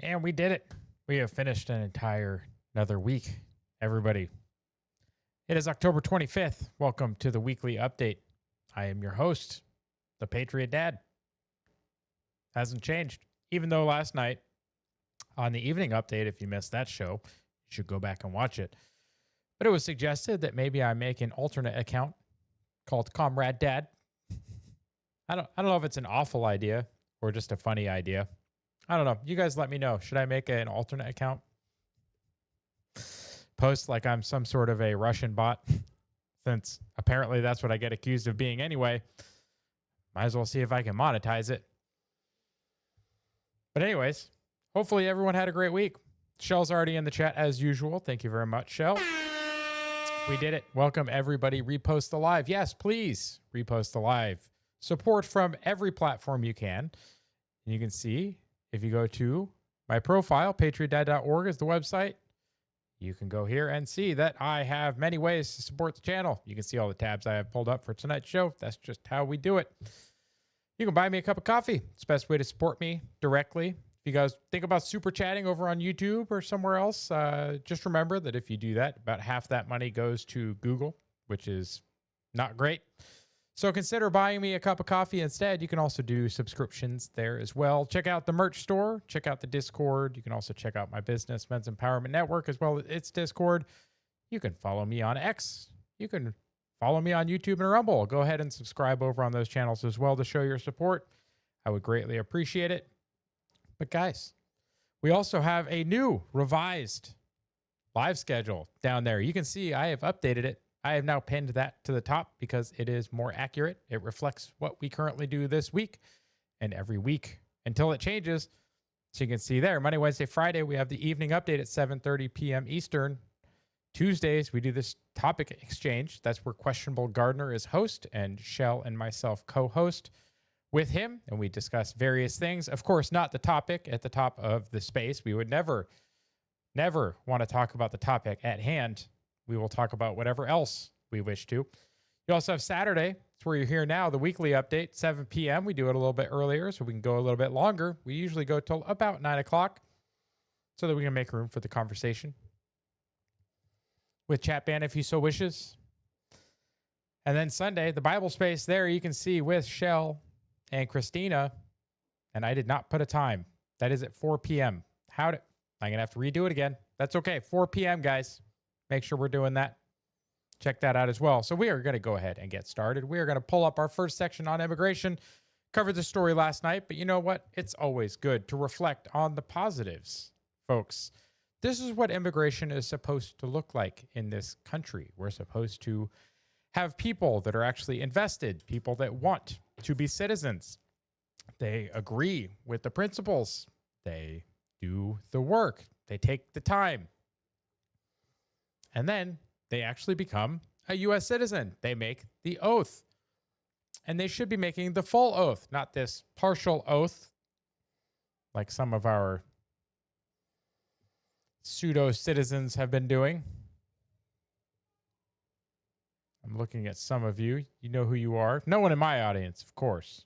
And we did it. We have finished another week, everybody. It is October 25th. Welcome to the weekly update. I am your host, the Patriot Dad. Hasn't changed. Even though last night on the evening update, if you missed that show, you should go back and watch it. But it was suggested that maybe I make an alternate account called Comrade Dad. I don't know if it's an awful idea or just a funny idea. I don't know. You guys let me know. Should I make an alternate account? Post like I'm some sort of a Russian bot, since apparently that's what I get accused of being anyway. Might as well see if I can monetize it. But anyways, hopefully everyone had a great week. Shell's already in the chat as usual. Thank you very much, Shell. We did it. Welcome everybody. Repost the live. Yes, please repost the live. Support from every platform you can. And you can see if you go to my profile, patriotdad.org is the website. You can go here and see that I have many ways to support the channel. You can see all the tabs I have pulled up for tonight's show. That's just how we do it. You can buy me a cup of coffee. It's the best way to support me directly. If you guys think about super chatting over on YouTube or somewhere else, just remember that if you do that, about half that money goes to Google, which is not great. So consider buying me a cup of coffee instead. You can also do subscriptions there as well. Check out the merch store. Check out the Discord. You can also check out my business, Men's Empowerment Network, as well as its Discord. You can follow me on X. You can follow me on YouTube and Rumble. Go ahead and subscribe over on those channels as well to show your support. I would greatly appreciate it. But guys, we also have a new revised live schedule down there. You can see I have updated it. I have now pinned that to the top because it is more accurate. It reflects what we currently do this week and every week until it changes. So you can see there, Monday, Wednesday, Friday, we have the evening update at 7:30 p.m. Eastern. Tuesdays, we do this topic exchange. That's where Questionable Gardener is host and Shell and myself co-host with him. And we discuss various things. Of course, not the topic at the top of the space. We would never want to talk about the topic at hand. We will talk about whatever else we wish to. You also have Saturday. It's where you're here now, the weekly update, 7 p.m. We do it a little bit earlier so we can go a little bit longer. We usually go till about 9 o'clock so that we can make room for the conversation with Chat Band if you so wishes. And then Sunday, the Bible space there you can see with Shell and Christina. And I did not put a time. That is at 4 p.m. I'm going to have to redo it again. That's okay. 4 p.m., guys. Make sure we're doing that. Check that out as well. So we are going to go ahead and get started. We are going to pull up our first section on immigration. Covered the story last night, but you know what? It's always good to reflect on the positives, folks. This is what immigration is supposed to look like in this country. We're supposed to have people that are actually invested, people that want to be citizens. They agree with the principles. They do the work. They take the time. And then they actually become a U.S. citizen. They make the oath. And they should be making the full oath, not this partial oath like some of our pseudo-citizens have been doing. I'm looking at some of you. You know who you are. No one in my audience, of course.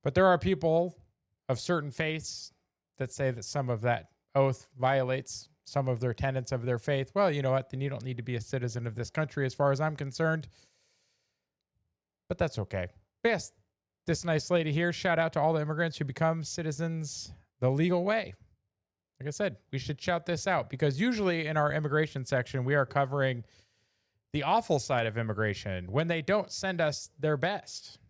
But there are people of certain faiths that say that some of that oath violates some of their tenets of their faith. Well, you know what? Then you don't need to be a citizen of this country as far as I'm concerned. But that's okay. But yes, this nice lady here, shout out to all the immigrants who become citizens the legal way. Like I said, we should shout this out because usually in our immigration section, we are covering the awful side of immigration when they don't send us their best.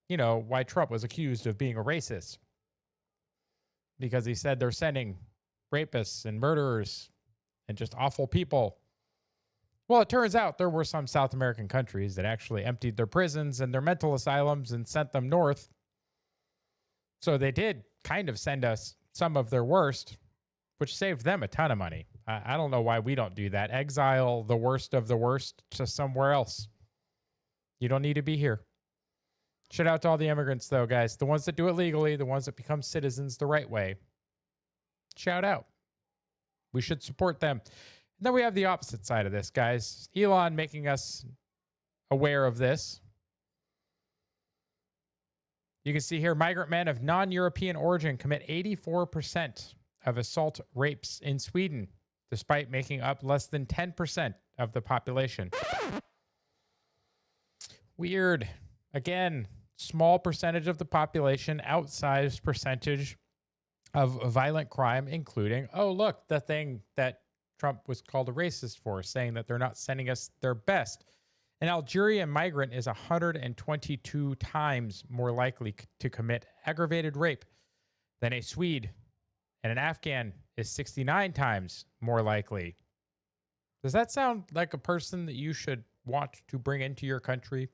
You know, why Trump was accused of being a racist because he said they're sending rapists and murderers and just awful people. Well, it turns out there were some South American countries that actually emptied their prisons and their mental asylums and sent them north. So they did kind of send us some of their worst, which saved them a ton of money. I don't know why we don't do that. Exile the worst of the worst to somewhere else. You don't need to be here. Shout out to all the immigrants, though, guys. The ones that do it legally, the ones that become citizens the right way. Shout out. We should support them. And then we have the opposite side of this, guys. Elon making us aware of this. You can see here migrant men of non-European origin commit 84% of assault rapes in Sweden, despite making up less than 10% of the population. Weird. Again, small percentage of the population, outsized percentage of violent crime, including, oh, look, the thing that Trump was called a racist for, saying that they're not sending us their best. An Algerian migrant is 122 times more likely to commit aggravated rape than a Swede, and an Afghan is 69 times more likely. Does that sound like a person that you should want to bring into your country?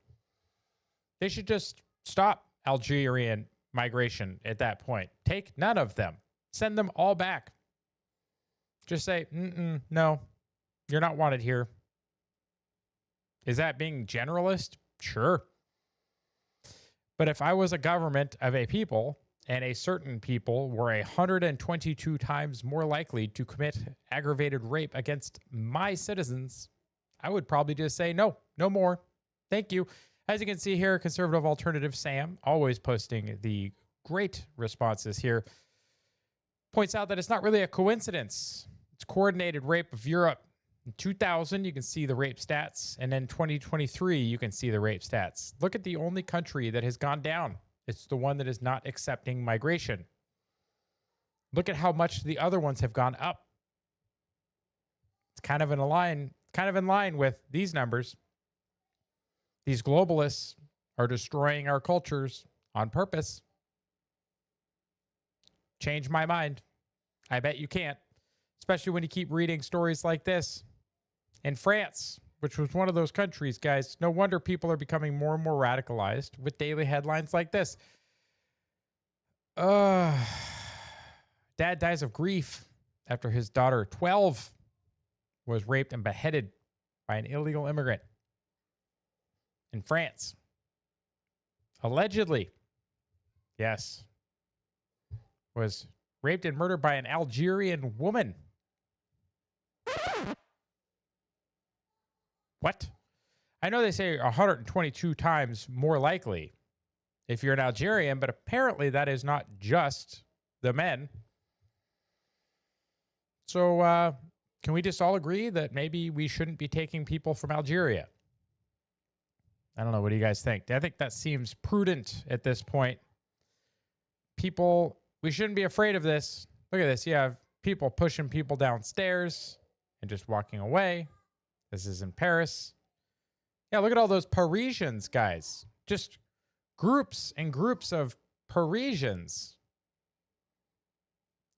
They should just stop Algerian migration at that point. Take none of them. Send them all back. Just say, no, you're not wanted here. Is that being generalist? Sure. But if I was a government of a people and a certain people were 122 times more likely to commit aggravated rape against my citizens, I would probably just say, no more. Thank you. As you can see here, conservative alternative Sam, always posting the great responses here, points out that it's not really a coincidence. It's coordinated rape of Europe. In 2000, you can see the rape stats. And in 2023, you can see the rape stats. Look at the only country that has gone down. It's the one that is not accepting migration. Look at how much the other ones have gone up. It's kind of in line with these numbers. These globalists are destroying our cultures on purpose. Change my mind. I bet you can't, especially when you keep reading stories like this. In France, which was one of those countries, guys, no wonder people are becoming more and more radicalized with daily headlines like this. Dad dies of grief after his daughter, 12, was raped and beheaded by an illegal immigrant in France. Allegedly, yes, was raped and murdered by an Algerian woman. What? I know they say 122 times more likely if you're an Algerian, but apparently that is not just the men. So can we just all agree that maybe we shouldn't be taking people from Algeria? I don't know. What do you guys think? I think that seems prudent at this point. People, we shouldn't be afraid of this. Look at this. You have people pushing people downstairs and just walking away. This is in Paris. Yeah, look at all those Parisians, guys. Just groups and groups of Parisians.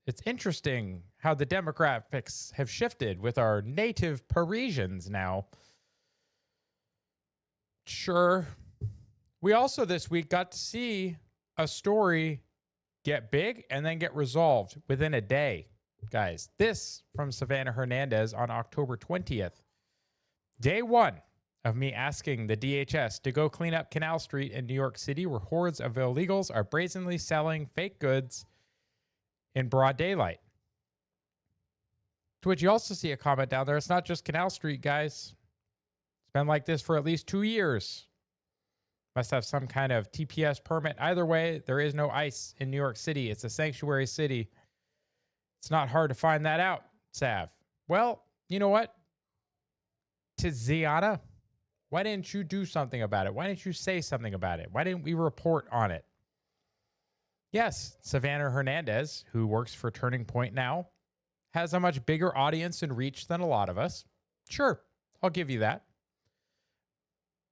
It's interesting how the demographics have shifted with our native Parisians now. Sure. We also this week got to see a story get big and then get resolved within a day, guys. This from Savannah Hernandez on October 20th. Day one of me asking the DHS to go clean up Canal Street in New York City, where hordes of illegals are brazenly selling fake goods in broad daylight. To which you also see a comment down there. It's not just Canal Street, guys. It's been like this for at least 2 years. Must have some kind of TPS permit. Either way, there is no ICE in New York City. It's a sanctuary city. It's not hard to find that out, Sav. Well, you know what? Tiziana, why didn't you do something about it? Why didn't you say something about it? Why didn't we report on it? Yes, Savannah Hernandez, who works for Turning Point now, has a much bigger audience and reach than a lot of us. Sure, I'll give you that.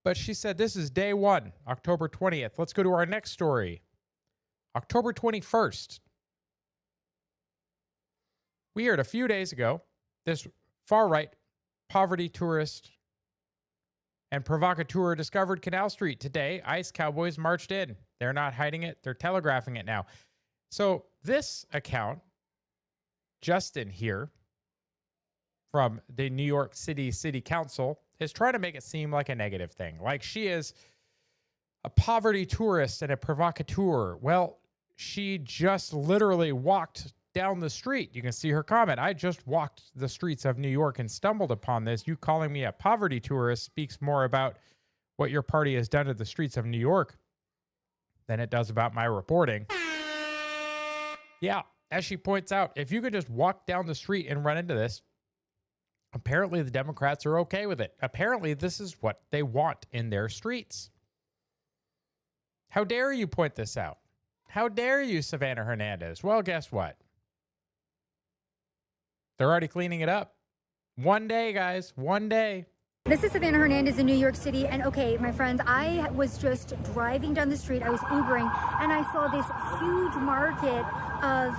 But she said this is day one, October 20th. Let's go to our next story. October 21st. Weird, a few days ago, this far-right poverty tourist and provocateur discovered Canal Street. Today, ICE cowboys marched in. They're not hiding it. They're telegraphing it now. So this account, Justin here, from the New York City City Council, is trying to make it seem like a negative thing. Like she is a poverty tourist and a provocateur. Well, she just literally walked down the street. You can see her comment. I just walked the streets of New York and stumbled upon this. You calling me a poverty tourist speaks more about what your party has done to the streets of New York than it does about my reporting. Yeah, as she points out, if you could just walk down the street and run into this, apparently the Democrats are okay with it. Apparently this is what they want in their streets. How dare you point this out? How dare you, Savannah Hernandez? Well, guess what? They're already cleaning it up. One day, guys, one day. This is Savannah Hernandez in New York City, and okay, my friends, I was just driving down the street, I was Ubering, and I saw this huge market of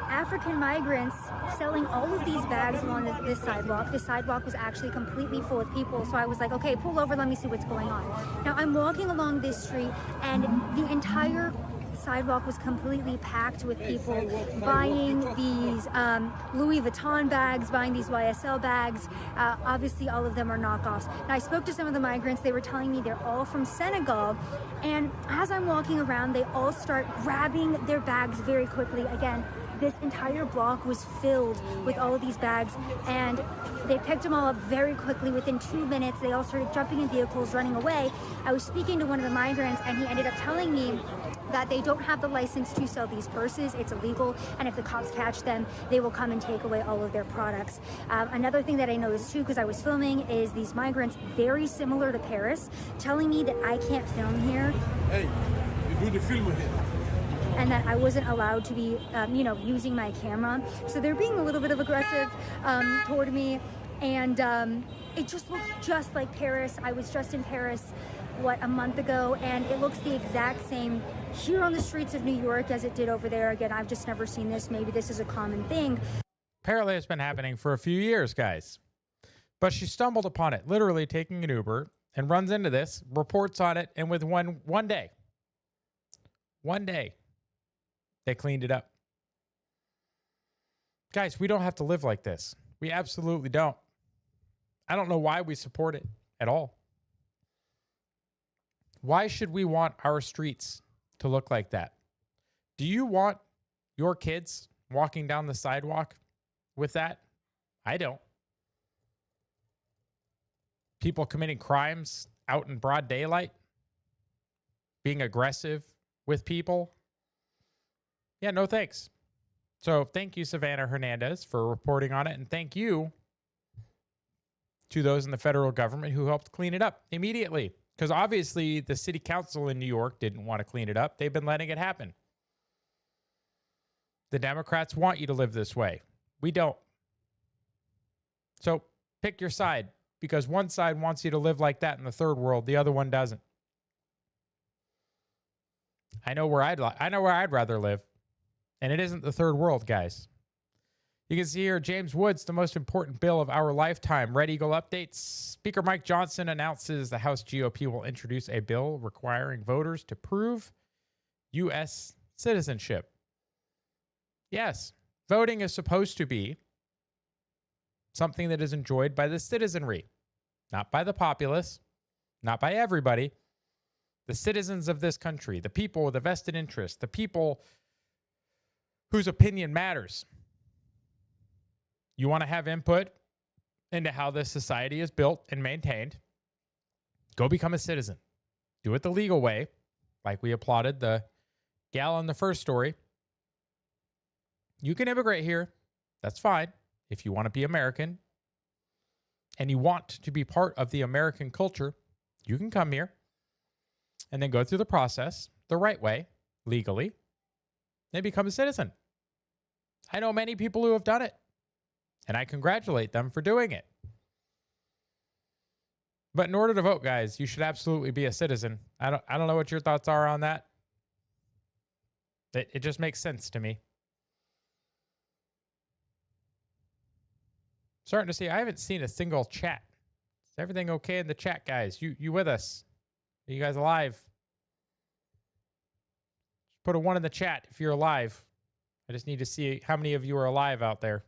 African migrants selling all of these bags along this sidewalk. The sidewalk was actually completely full of people, so I was like, okay, pull over, let me see what's going on. Now, I'm walking along this street, and the entire sidewalk was completely packed with people buying these Louis Vuitton bags, buying these YSL bags. Obviously, all of them are knockoffs. Now, I spoke to some of the migrants. They were telling me they're all from Senegal. And as I'm walking around, they all start grabbing their bags very quickly. Again, this entire block was filled with all of these bags, and they picked them all up very quickly. Within 2 minutes, they all started jumping in vehicles, running away. I was speaking to one of the migrants, and he ended up telling me that they don't have the license to sell these purses. It's illegal, and if the cops catch them, they will come and take away all of their products. Another thing that I noticed too, because I was filming, is these migrants, very similar to Paris, telling me that I can't film here. Hey, you do the film here. And that I wasn't allowed to be, using my camera. So they're being a little bit of aggressive toward me. And it just looked just like Paris. I was just in Paris, a month ago, and it looks the exact same here on the streets of New York as it did over there. Again, I've just never seen this. Maybe this is a common thing. Apparently it's been happening for a few years, guys. But she stumbled upon it, literally taking an Uber, and runs into this, reports on it, and with one day, they cleaned it up. Guys, we don't have to live like this. We absolutely don't. I don't know why we support it at all. Why should we want our streets to look like that? Do you want your kids walking down the sidewalk with that? I don't. People committing crimes out in broad daylight, being aggressive with people. Yeah, no thanks. So thank you, Savannah Hernandez, for reporting on it. And thank you to those in the federal government who helped clean it up immediately. Because obviously the city council in New York didn't want to clean it up. They've been letting it happen. The Democrats want you to live this way. We don't. So pick your side, because one side wants you to live like that in the third world. The other one doesn't. I know where I'd rather live. And it isn't the third world, guys. You can see here, James Woods, the most important bill of our lifetime. Red Eagle updates. Speaker Mike Johnson announces the House GOP will introduce a bill requiring voters to prove U.S. citizenship. Yes, voting is supposed to be something that is enjoyed by the citizenry, not by the populace, not by everybody. The citizens of this country, the people with a vested interest, the people whose opinion matters. You want to have input into how this society is built and maintained? Go become a citizen. Do it the legal way, like we applauded the gal in the first story. You can immigrate here. That's fine. If you want to be American and you want to be part of the American culture, you can come here and then go through the process the right way, legally, and become a citizen. I know many people who have done it, and I congratulate them for doing it. But in order to vote, guys, you should absolutely be a citizen. I don't know what your thoughts are on that. It just makes sense to me. Starting to see, I haven't seen a single chat. Is everything okay in the chat, guys? You with us? Are you guys alive? Just put a 1 in the chat if you're alive. I just need to see how many of you are alive out there.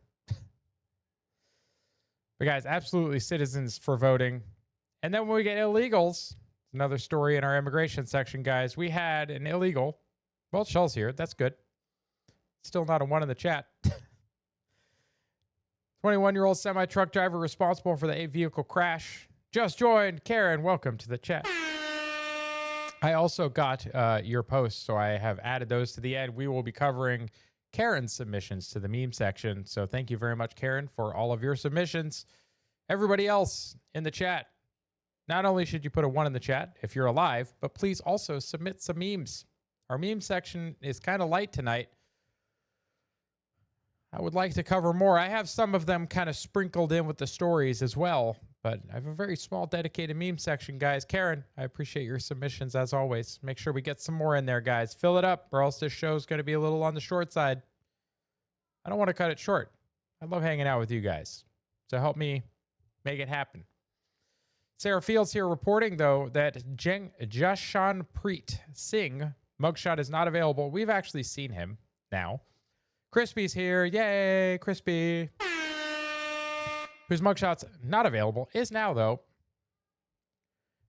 But guys, absolutely citizens for voting. And then when we get illegals, another story in our immigration section, guys. We had an illegal. Well, Shell's here. That's good. Still not a 1 in the chat. 21-year-old semi-truck driver responsible for the 8-vehicle crash. Just joined. Karen, welcome to the chat. I also got your posts, so I have added those to the end. We will be covering Karen's submissions to the meme section. So thank you very much, Karen, for all of your submissions. Everybody else in the chat, not only should you put a 1 in the chat if you're alive, but please also submit some memes. Our meme section is kind of light tonight. I would like to cover more. I have some of them kind of sprinkled in with the stories as well, but I have a very small dedicated meme section, guys. Karen, I appreciate your submissions as always. Make sure we get some more in there, guys. Fill it up, or else this show's going to be a little on the short side. I don't want to cut it short. I love hanging out with you guys. So help me make it happen. Sarah Fields here reporting, though, that Jashanpreet Singh mugshot is not available. We've actually seen him now. Crispy's here. Yay, Crispy. Whose mugshot's not available, is now, though.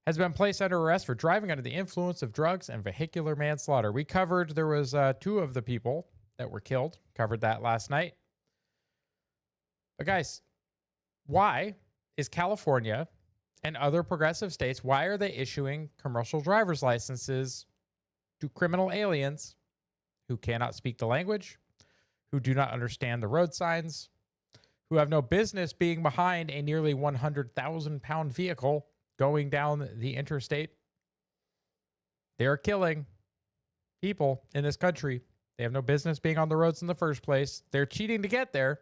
Has been placed under arrest for driving under the influence of drugs and vehicular manslaughter. We covered, there was 2 of the people that were killed. Covered that last night. But guys, why is California and other progressive states, why are they issuing commercial driver's licenses to criminal aliens who cannot speak the language, who do not understand the road signs, who have no business being behind a nearly 100,000-pound vehicle going down the interstate? They are killing people in this country. They have no business being on the roads in the first place. They're cheating to get there.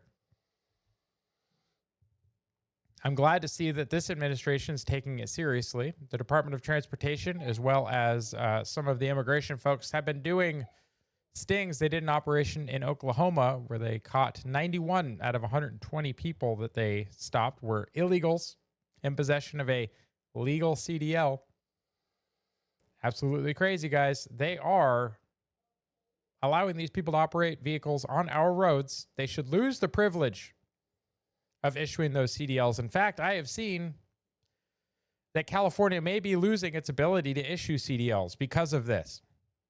I'm glad to see that this administration is taking it seriously. The Department of Transportation, as well as some of the immigration folks, have been doing stings. They did an operation in Oklahoma where they caught 91 out of 120 people that they stopped were illegals in possession of a legal CDL. Absolutely crazy, guys. They are allowing these people to operate vehicles on our roads. They should lose the privilege of issuing those CDLs. In fact, I have seen that California may be losing its ability to issue CDLs because of this.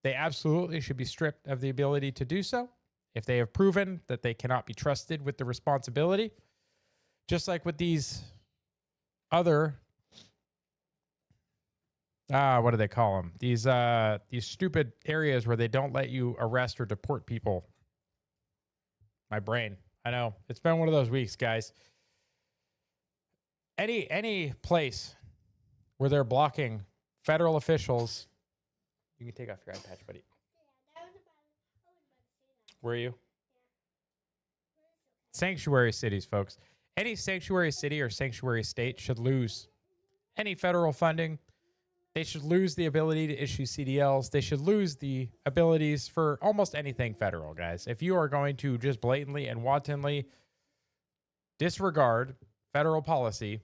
They absolutely should be stripped of the ability to do so if they have proven that they cannot be trusted with the responsibility. Just like with these other, what do they call them? These stupid areas where they don't let you arrest or deport people. My brain. I know. It's been one of those weeks, guys. Any place where they're blocking federal officials. You can take off your eye patch, buddy. Were you? Sanctuary cities, folks. Any sanctuary city or sanctuary state should lose any federal funding. They should lose the ability to issue CDLs. They should lose the abilities for almost anything federal, guys. If you are going to just blatantly and wantonly disregard federal policy,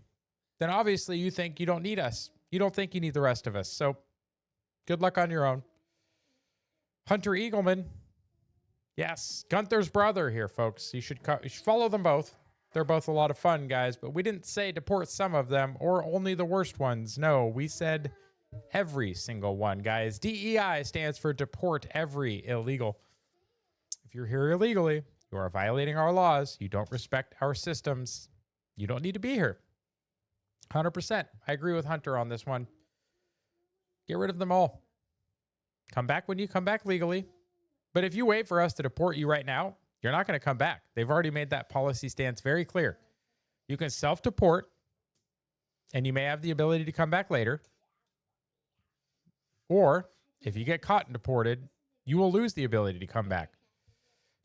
then obviously you think you don't need us. You don't think you need the rest of us. So good luck on your own. Hunter Eagleman. Yes, Gunther's brother here, folks. You should follow them both. They're both a lot of fun, guys. But we didn't say deport some of them or only the worst ones. No, we said every single one, guys. DEI stands for deport every illegal. If you're here illegally, you are violating our laws. You don't respect our systems. You don't need to be here. 100%. I agree with Hunter on this one. Get rid of them all. Come back when you come back legally. But if you wait for us to deport you right now, you're not going to come back. They've already made that policy stance very clear. You can self-deport, and you may have the ability to come back later. Or if you get caught and deported, you will lose the ability to come back.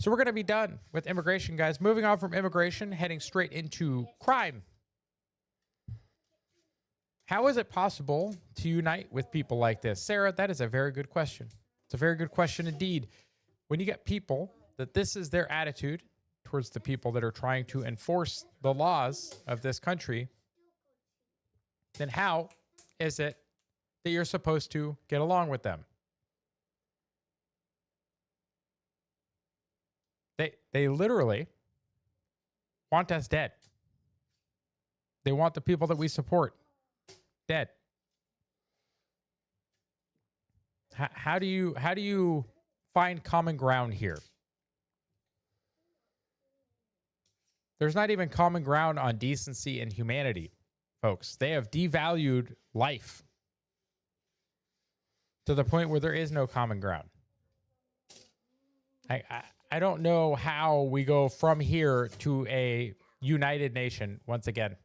So we're going to be done with immigration, guys. Moving on from immigration, heading straight into crime. How is it possible to unite with people like this? Sarah, that is a very good question. It's a very good question indeed. When you get people that this is their attitude towards the people that are trying to enforce the laws of this country, then how is it that you're supposed to get along with them? They literally want us dead. They want the people that we support dead. How do you find common ground here? There's not even common ground on decency and humanity, folks. They have devalued life to the point where there is no common ground. I don't know how we go from here to a united nation once again.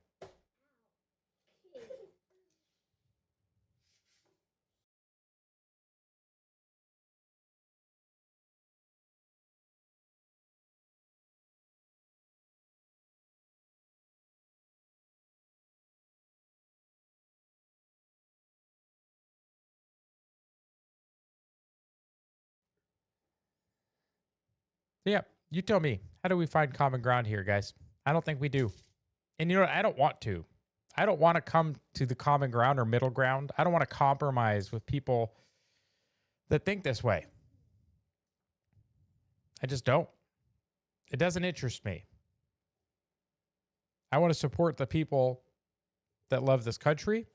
Yeah, you tell me. How do we find common ground here, guys? I don't think we do. And you know what? I don't want to. I don't want to come to the common ground or middle ground. I don't want to compromise with people that think this way. I just don't. It doesn't interest me. I want to support the people that love this country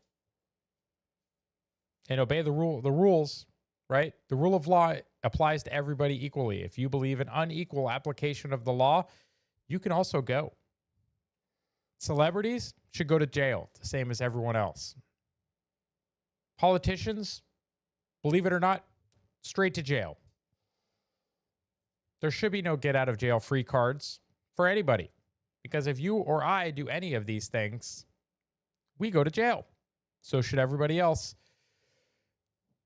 and obey the rules, right? The rule of law applies to everybody equally. If you believe an unequal application of the law, you can also go. Celebrities should go to jail, the same as everyone else. Politicians, believe it or not, straight to jail. There should be no get out of jail free cards for anybody. Because if you or I do any of these things, we go to jail. So should everybody else.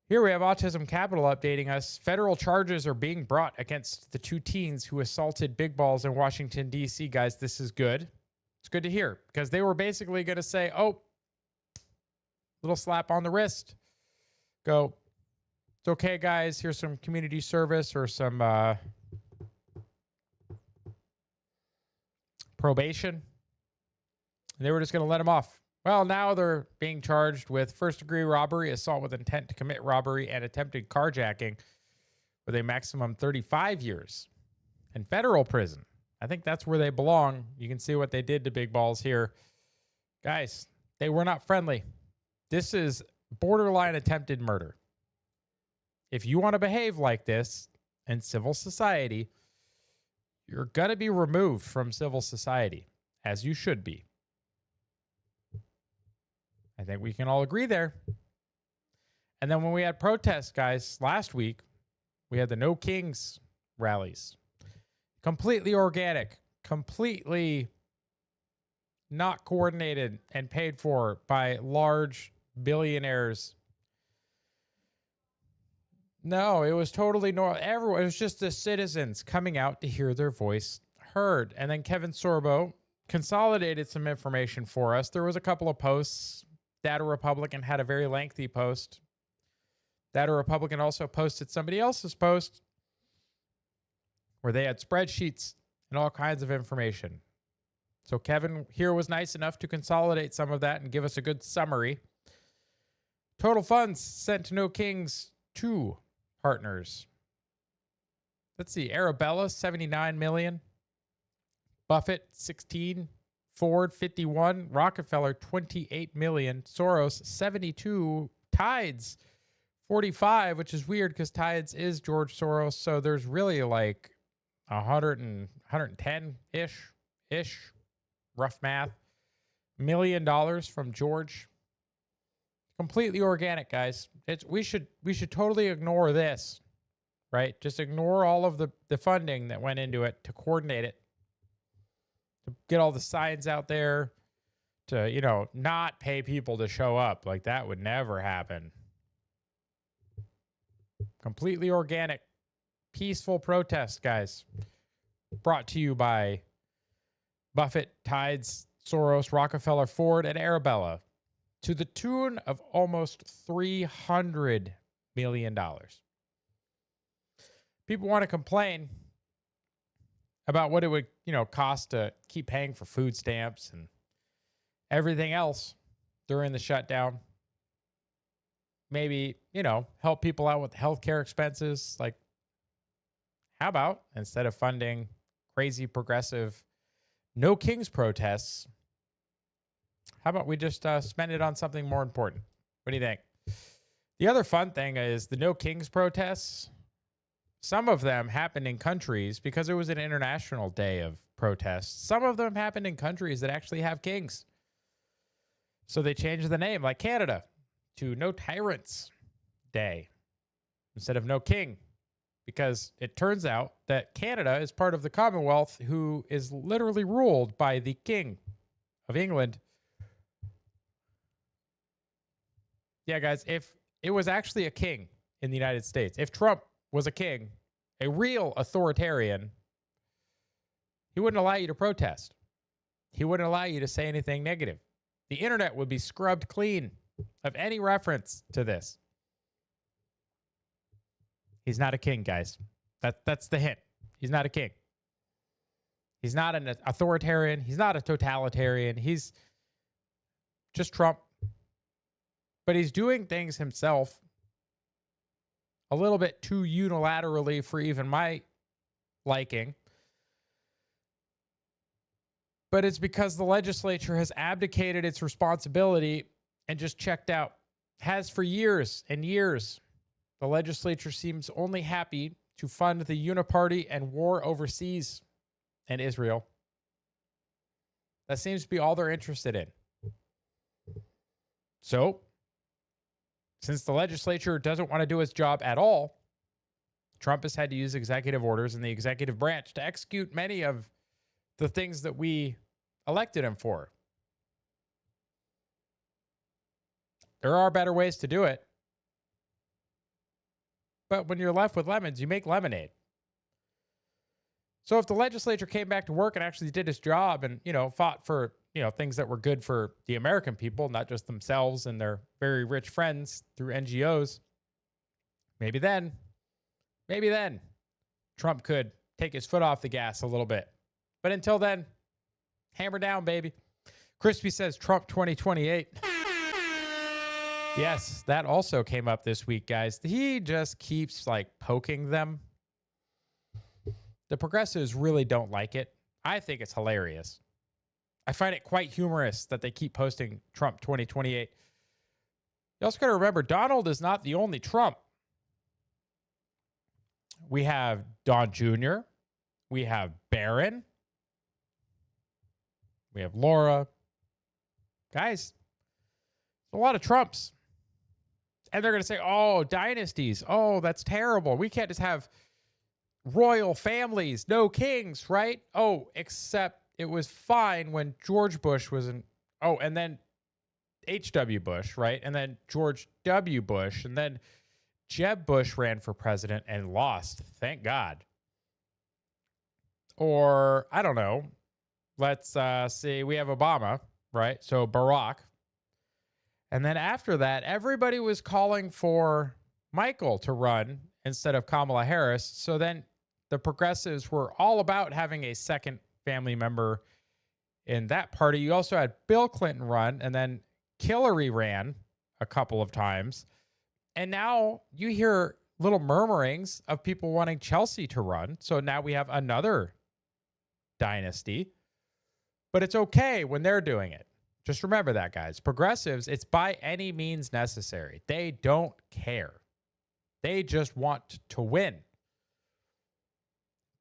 Here we have Autism Capital updating us. Federal charges are being brought against the 2 teens who assaulted big balls in Washington, D.C. Guys, this is good. It's good to hear because they were basically going to say, oh, little slap on the wrist. Go, it's okay, guys. Here's some community service or some probation. And they were just going to let him off. Well, now they're being charged with first-degree robbery, assault with intent to commit robbery, and attempted carjacking with a maximum 35 years in federal prison. I think that's where they belong. You can see what they did to big balls here. Guys, they were not friendly. This is borderline attempted murder. If you want to behave like this in civil society, you're going to be removed from civil society, as you should be. I think we can all agree there. And then when we had protests, guys, last week, we had the No Kings rallies. Completely organic, completely not coordinated and paid for by large billionaires. No, it was totally normal. Everyone, it was just the citizens coming out to hear their voice heard. And then Kevin Sorbo consolidated some information for us. There was a couple of posts. Data Republican had a very lengthy post. Data Republican also posted somebody else's post where they had spreadsheets and all kinds of information. So Kevin here was nice enough to consolidate some of that and give us a good summary. Total funds sent to No Kings 2 partners. Let's see, Arabella, 79 million. Buffett, 16. Ford, 51. Rockefeller, 28 million. Soros, 72. Tides, 45, which is weird because Tides is George Soros. So there's really like 110-ish, rough math, $1 million from George. Completely organic, guys. We should totally ignore this, right? Just ignore all of the funding that went into it to coordinate it, to get all the signs out there, to, not pay people to show up. Like that would never happen. Completely organic, peaceful protest, guys. Brought to you by Buffett, Tides, Soros, Rockefeller, Ford, and Arabella to the tune of almost $300 million. People want to complain about what it would, cost to keep paying for food stamps and everything else during the shutdown. Maybe, help people out with healthcare expenses. Like, how about instead of funding crazy progressive No Kings protests, how about we just spend it on something more important? What do you think? The other fun thing is the No Kings protests. Some of them happened in countries because it was an international day of protests. Some of them happened in countries that actually have kings. So they changed the name, like Canada, to No Tyrants Day. instead of no king, because it turns out that Canada is part of the Commonwealth, who is literally ruled by the King of England. Yeah, guys, if it was actually a king in the United States, if Trump was a king, a real authoritarian, he wouldn't allow you to protest. He wouldn't allow you to say anything negative. The internet would be scrubbed clean of any reference to this. He's not a king, guys. That's the hint. He's not a king. He's not an authoritarian. He's not a totalitarian. He's just Trump. But he's doing things himself a little bit too unilaterally for even my liking. But it's because the legislature has abdicated its responsibility and just checked out. Has for years and years. The legislature seems only happy to fund the uniparty and war overseas and Israel. That seems to be all they're interested in. So, since the legislature doesn't want to do its job at all, Trump has had to use executive orders in the executive branch to execute many of the things that we elected him for. There are better ways to do it. But when you're left with lemons, you make lemonade. So if the legislature came back to work and actually did its job and, fought for, things that were good for the American people, not just themselves and their very rich friends through NGOs, maybe then Trump could take his foot off the gas a little bit. But until then, hammer down, baby. Crispy says Trump 2028. Yes, that also came up this week, guys. He just keeps poking them. The progressives really don't like it. I think it's hilarious. I find it quite humorous that they keep posting Trump 2028. You also got to remember, Donald is not the only Trump. We have Don Jr., we have Barron, we have Laura. Guys, a lot of Trumps. And they're going to say, oh, dynasties. Oh, that's terrible. We can't just have royal families, no kings, right? Oh, except it was fine when George Bush was in. Oh, and then H.W. Bush, right? And then George W. Bush. And then Jeb Bush ran for president and lost. Thank God. Or, I don't know. Let's see. We have Obama, right? So Barack. And then after that, everybody was calling for Michael to run instead of Kamala Harris. So then the progressives were all about having a second family member in that party. You also had Bill Clinton run, and then Hillary ran a couple of times. And now you hear little murmurings of people wanting Chelsea to run. So now we have another dynasty. But it's okay when they're doing it. Just remember that, guys. Progressives, it's by any means necessary. They don't care. They just want to win.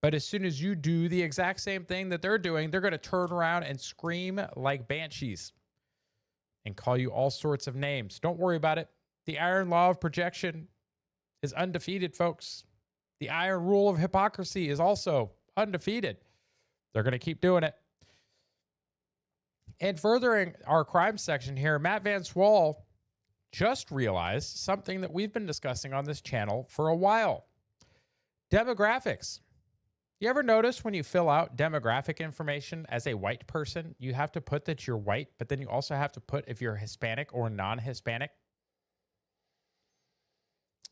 But as soon as you do the exact same thing that they're doing, they're going to turn around and scream like banshees and call you all sorts of names. Don't worry about it. The iron law of projection is undefeated, folks. The iron rule of hypocrisy is also undefeated. They're going to keep doing it. And furthering our crime section here, Matt Van Swall just realized something that we've been discussing on this channel for a while. Demographics. You ever notice when you fill out demographic information as a white person, you have to put that you're white, but then you also have to put if you're Hispanic or non-Hispanic?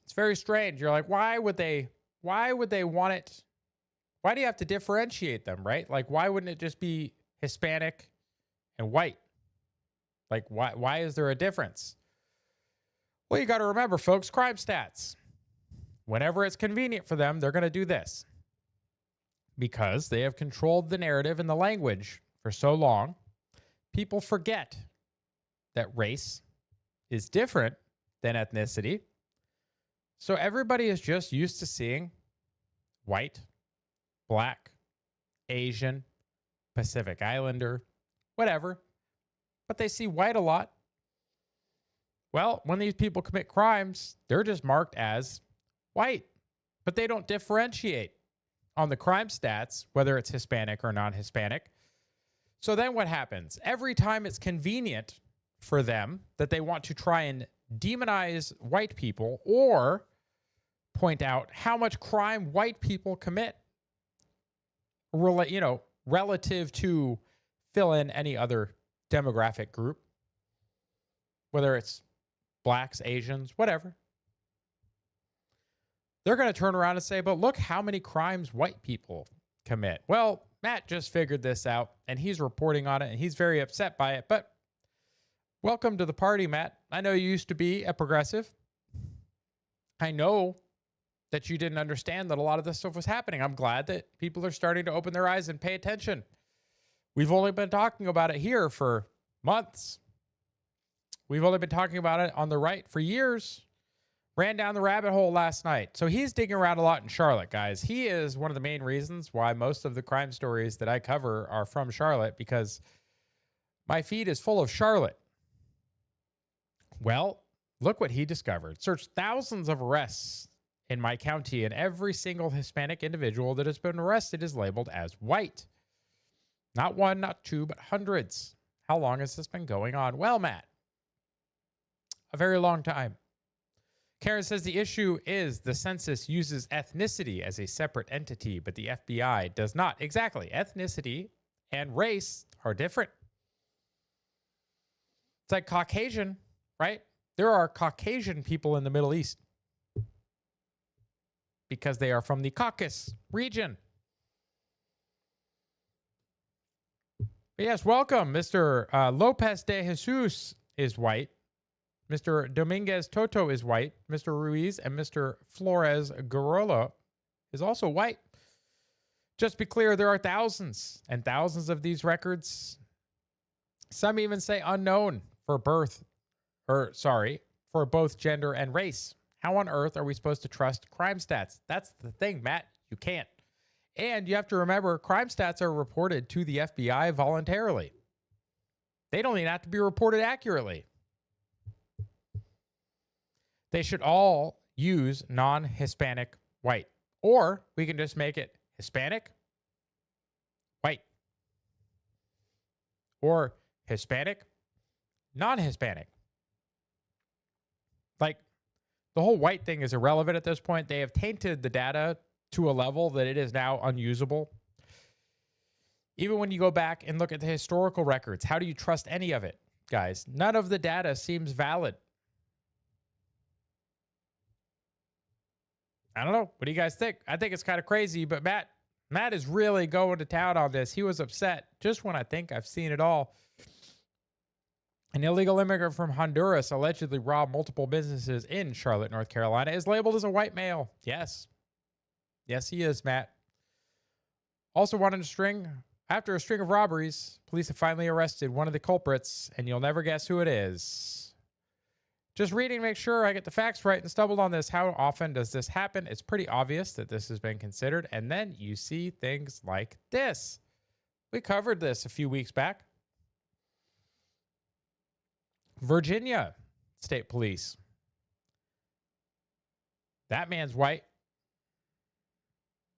It's very strange. You're like, why would they want it? Why do you have to differentiate them, right? Like, why wouldn't it just be Hispanic and white? Like, why is there a difference? Well, you got to remember, folks, crime stats. Whenever it's convenient for them, they're going to do this. Because they have controlled the narrative and the language for so long, people forget that race is different than ethnicity. So everybody is just used to seeing white, black, Asian, Pacific Islander, whatever. But they see white a lot. Well, when these people commit crimes, they're just marked as white. But they don't differentiate on the crime stats, whether it's Hispanic or non-Hispanic. So then what happens? Every time it's convenient for them that they want to try and demonize white people or point out how much crime white people commit, relative to fill in any other demographic group, whether it's blacks, Asians, whatever. They're going to turn around and say, but look how many crimes white people commit. Well, Matt just figured this out, and he's reporting on it, and he's very upset by it. But welcome to the party, Matt. I know you used to be a progressive. I know that you didn't understand that a lot of this stuff was happening. I'm glad that people are starting to open their eyes and pay attention. We've only been talking about it here for months. We've only been talking about it on the right for years. Ran down the rabbit hole last night. So he's digging around a lot in Charlotte, guys. He is one of the main reasons why most of the crime stories that I cover are from Charlotte, because my feed is full of Charlotte. Well, look what he discovered. Searched thousands of arrests in my county, and every single Hispanic individual that has been arrested is labeled as white. Not one, not two, but hundreds. How long has this been going on? Well, Matt, a very long time. Karen says the issue is the census uses ethnicity as a separate entity, but the FBI does not. Exactly. Ethnicity and race are different. It's like Caucasian, right? There are Caucasian people in the Middle East because they are from the Caucasus region. But yes, welcome. Mr. Lopez de Jesus is white. Mr. Dominguez Toto is white. Mr. Ruiz and Mr. Flores Garola is also white. Just be clear, there are thousands and thousands of these records. Some even say unknown for for both gender and race. How on earth are we supposed to trust crime stats? That's the thing, Matt. You can't. And you have to remember, crime stats are reported to the FBI voluntarily. They don't even have to be reported accurately. They should all use non-Hispanic white. Or we can just make it Hispanic white. Or Hispanic non-Hispanic. Like, the whole white thing is irrelevant at this point. They have tainted the data to a level that it is now unusable. Even when you go back and look at the historical records, how do you trust any of it, guys? None of the data seems valid. I don't know. What do you guys think? I think it's kind of crazy, but Matt is really going to town on this. He was upset just when I think I've seen it all. An illegal immigrant from Honduras allegedly robbed multiple businesses in Charlotte, North Carolina, is labeled as a white male. Yes. Yes, he is, Matt. Also after a string of robberies, police have finally arrested one of the culprits, and you'll never guess who it is. Just reading, make sure I get the facts right, and stumbled on this. How often does this happen? It's pretty obvious that this has been considered. And then you see things like this. We covered this a few weeks back. Virginia State Police. That man's white.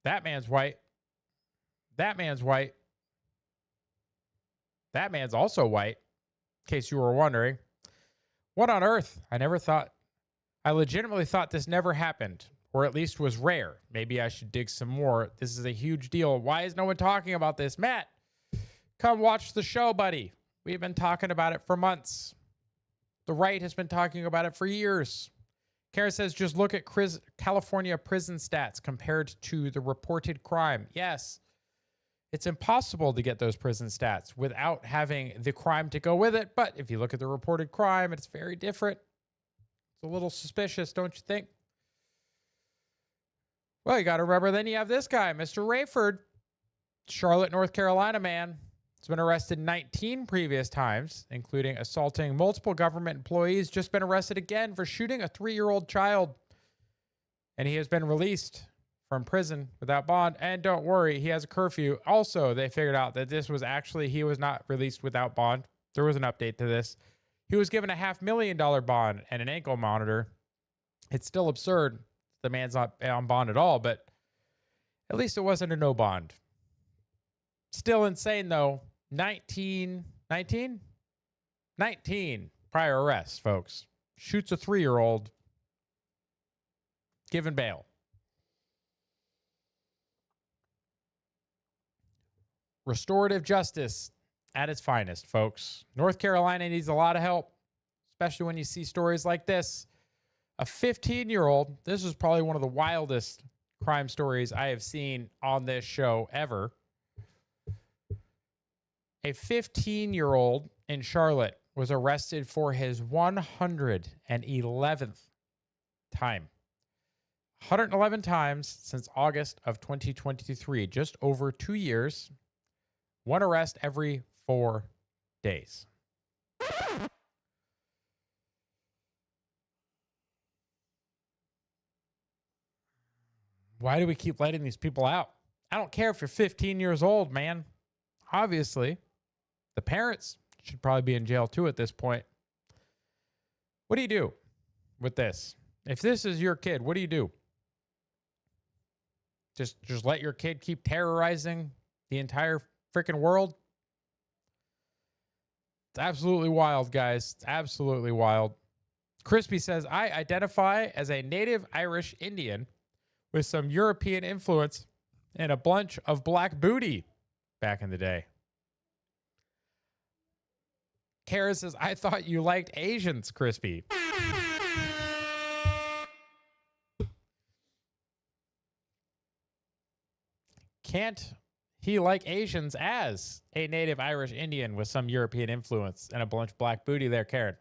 That man's white. That man's white. That man's also white, in case you were wondering. What on earth? I legitimately thought this never happened, or at least was rare. Maybe I should dig some more. This is a huge deal. Why is no one talking about this? Matt, come watch the show, buddy. We've been talking about it for months. The right has been talking about it for years. Kara says, just look at California prison stats compared to the reported crime. Yes, it's impossible to get those prison stats without having the crime to go with it. But if you look at the reported crime, it's very different. It's a little suspicious, don't you think? Well, you got to remember, then you have this guy, Mr. Rayford, Charlotte, North Carolina man. He's been arrested 19 previous times, including assaulting multiple government employees. Just been arrested again for shooting a 3-year-old child. And he has been released from prison without bond. And don't worry, he has a curfew. Also, they figured out that he was not released without bond. There was an update to this. He was given a $500,000 bond and an ankle monitor. It's still absurd the man's not on bond at all, but at least it wasn't a no bond. Still insane, though. 19 prior arrests, folks. Shoots a 3-year-old, given bail. Restorative justice at its finest, folks. North Carolina needs a lot of help, especially when you see stories like this. A 15-year-old, this is probably one of the wildest crime stories I have seen on this show ever. A 15-year-old in Charlotte was arrested for his 111th time. 111 times since August of 2023, just over 2 years. One arrest every 4 days. Why do we keep letting these people out? I don't care if you're 15 years old, man. Obviously, the parents should probably be in jail too at this point. What do you do with this? If this is your kid, what do you do? Just let your kid keep terrorizing the entire freaking world? It's absolutely wild, guys. It's absolutely wild. Crispy says, I identify as a native Irish Indian with some European influence and a bunch of black booty back in the day. Kara says, I thought you liked Asians, Crispy. Can't he like Asians as a native Irish Indian with some European influence and a bunch of black booty there, Karen?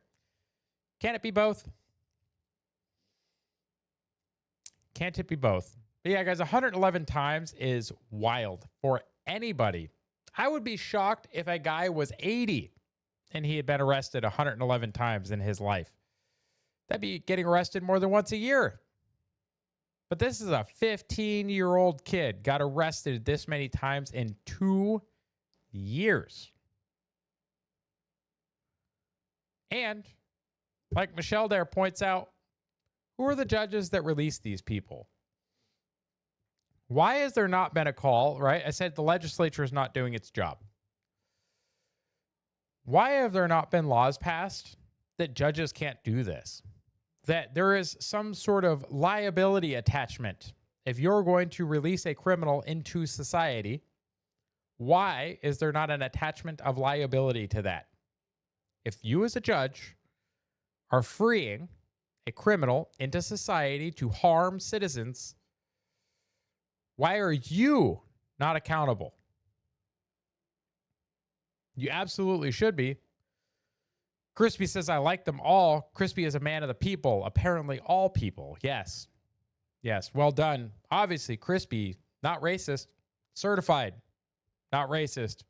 Can it be both? Can't it be both? But yeah, guys, 111 times is wild for anybody. I would be shocked if a guy was 80 and he had been arrested 111 times in his life. That'd be getting arrested more than once a year. But this is a 15-year-old kid got arrested this many times in 2 years. And like Michelle there points out, who are the judges that release these people? Why has there not been a call, right? I said the legislature is not doing its job. Why have there not been laws passed that judges can't do this? That there is some sort of liability attachment. If you're going to release a criminal into society, why is there not an attachment of liability to that? If you as a judge are freeing a criminal into society to harm citizens, why are you not accountable? You absolutely should be. Crispy says, I like them all. Crispy is a man of the people. Apparently all people. Yes. Yes. Well done. Obviously, Crispy, not racist. Certified, not racist.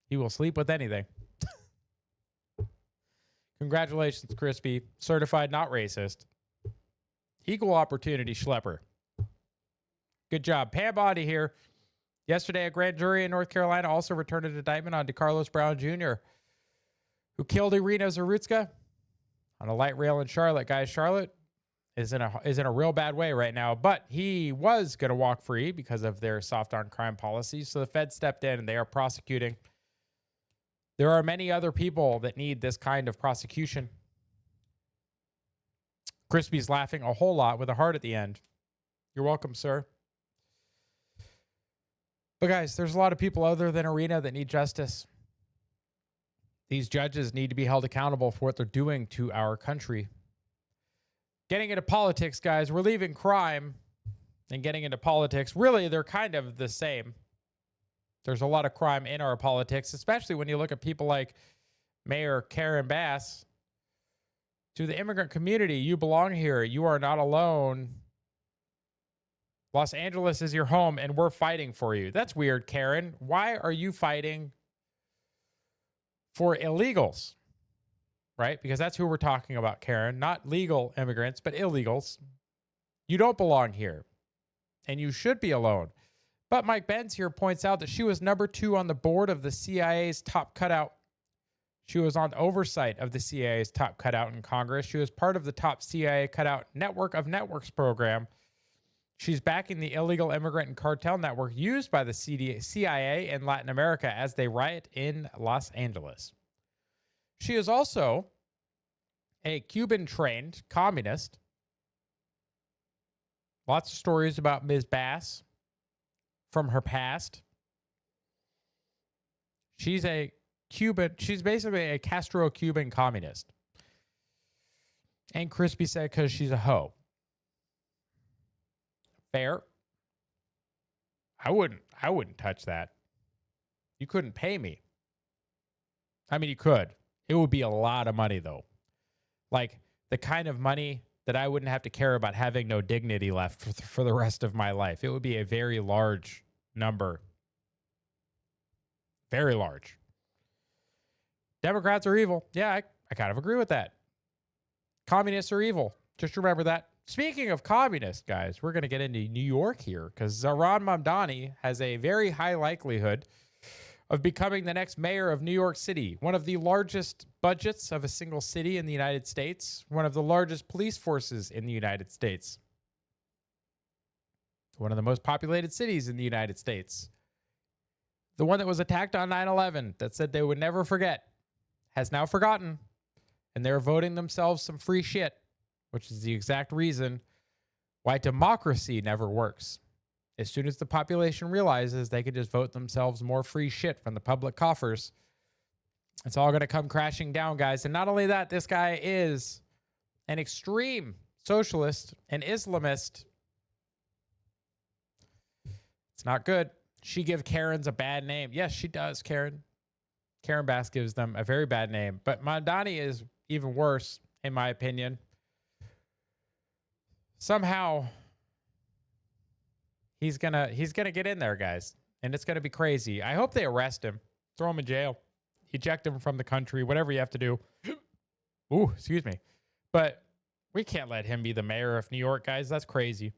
He will sleep with anything. Congratulations, Crispy. Certified, not racist. Equal opportunity schlepper. Good job. Pam Bondi here. Yesterday, a grand jury in North Carolina also returned an indictment on DeCarlos Brown Jr., who killed Irina Zarutska on a light rail in Charlotte. Guys, Charlotte is in a real bad way right now, but he was going to walk free because of their soft on crime policies. So the Fed stepped in and they are prosecuting. There are many other people that need this kind of prosecution. Crispy's laughing a whole lot with a heart at the end. You're welcome, sir. But guys, there's a lot of people other than Irina that need justice. These judges need to be held accountable for what they're doing to our country. Getting into politics, guys, we're leaving crime and getting into politics. Really, they're kind of the same. There's a lot of crime in our politics, especially when you look at people like Mayor Karen Bass. To the immigrant community, you belong here. You are not alone. Los Angeles is your home, and we're fighting for you. That's weird, Karen. Why are you fighting for illegals? Right? Because that's who we're talking about, Karen. Not legal immigrants, but illegals. You don't belong here, and you should be alone. But Mike Benz here points out that she was number 2 on the board of the CIA's top cutout. She was on oversight of the CIA's top cutout in Congress. She was part of the top CIA cutout Network of Networks program. She's backing the illegal immigrant and cartel network used by the CIA in Latin America as they riot in Los Angeles. She is also a Cuban-trained communist. Lots of stories about Ms. Bass from her past. She's basically a Castro-Cuban communist. And Crispy said because she's a hoe. Fair. I wouldn't touch that. You couldn't pay me. I mean, you could. It would be a lot of money, though. Like the kind of money that I wouldn't have to care about having no dignity left for the rest of my life. It would be a very large number. Very large. Democrats are evil. Yeah, I kind of agree with that. Communists are evil. Just remember that. Speaking of communists, guys, we're going to get into New York here because Zohran Mamdani has a very high likelihood of becoming the next mayor of New York City, one of the largest budgets of a single city in the United States, one of the largest police forces in the United States, one of the most populated cities in the United States. The one that was attacked on 9/11 that said they would never forget has now forgotten, and they're voting themselves some free shit, which is the exact reason why democracy never works. As soon as the population realizes they can just vote themselves more free shit from the public coffers, it's all going to come crashing down, guys. And not only that, this guy is an extreme socialist, an Islamist. It's not good. She gives Karens a bad name. Yes, she does, Karen. Karen Bass gives them a very bad name. But Mamdani is even worse, in my opinion. Somehow he's gonna get in there, guys, and it's gonna be crazy. I hope they arrest him, throw him in jail, eject him from the country, whatever you have to do. Ooh, excuse me. But we can't let him be the mayor of New York, guys. That's crazy.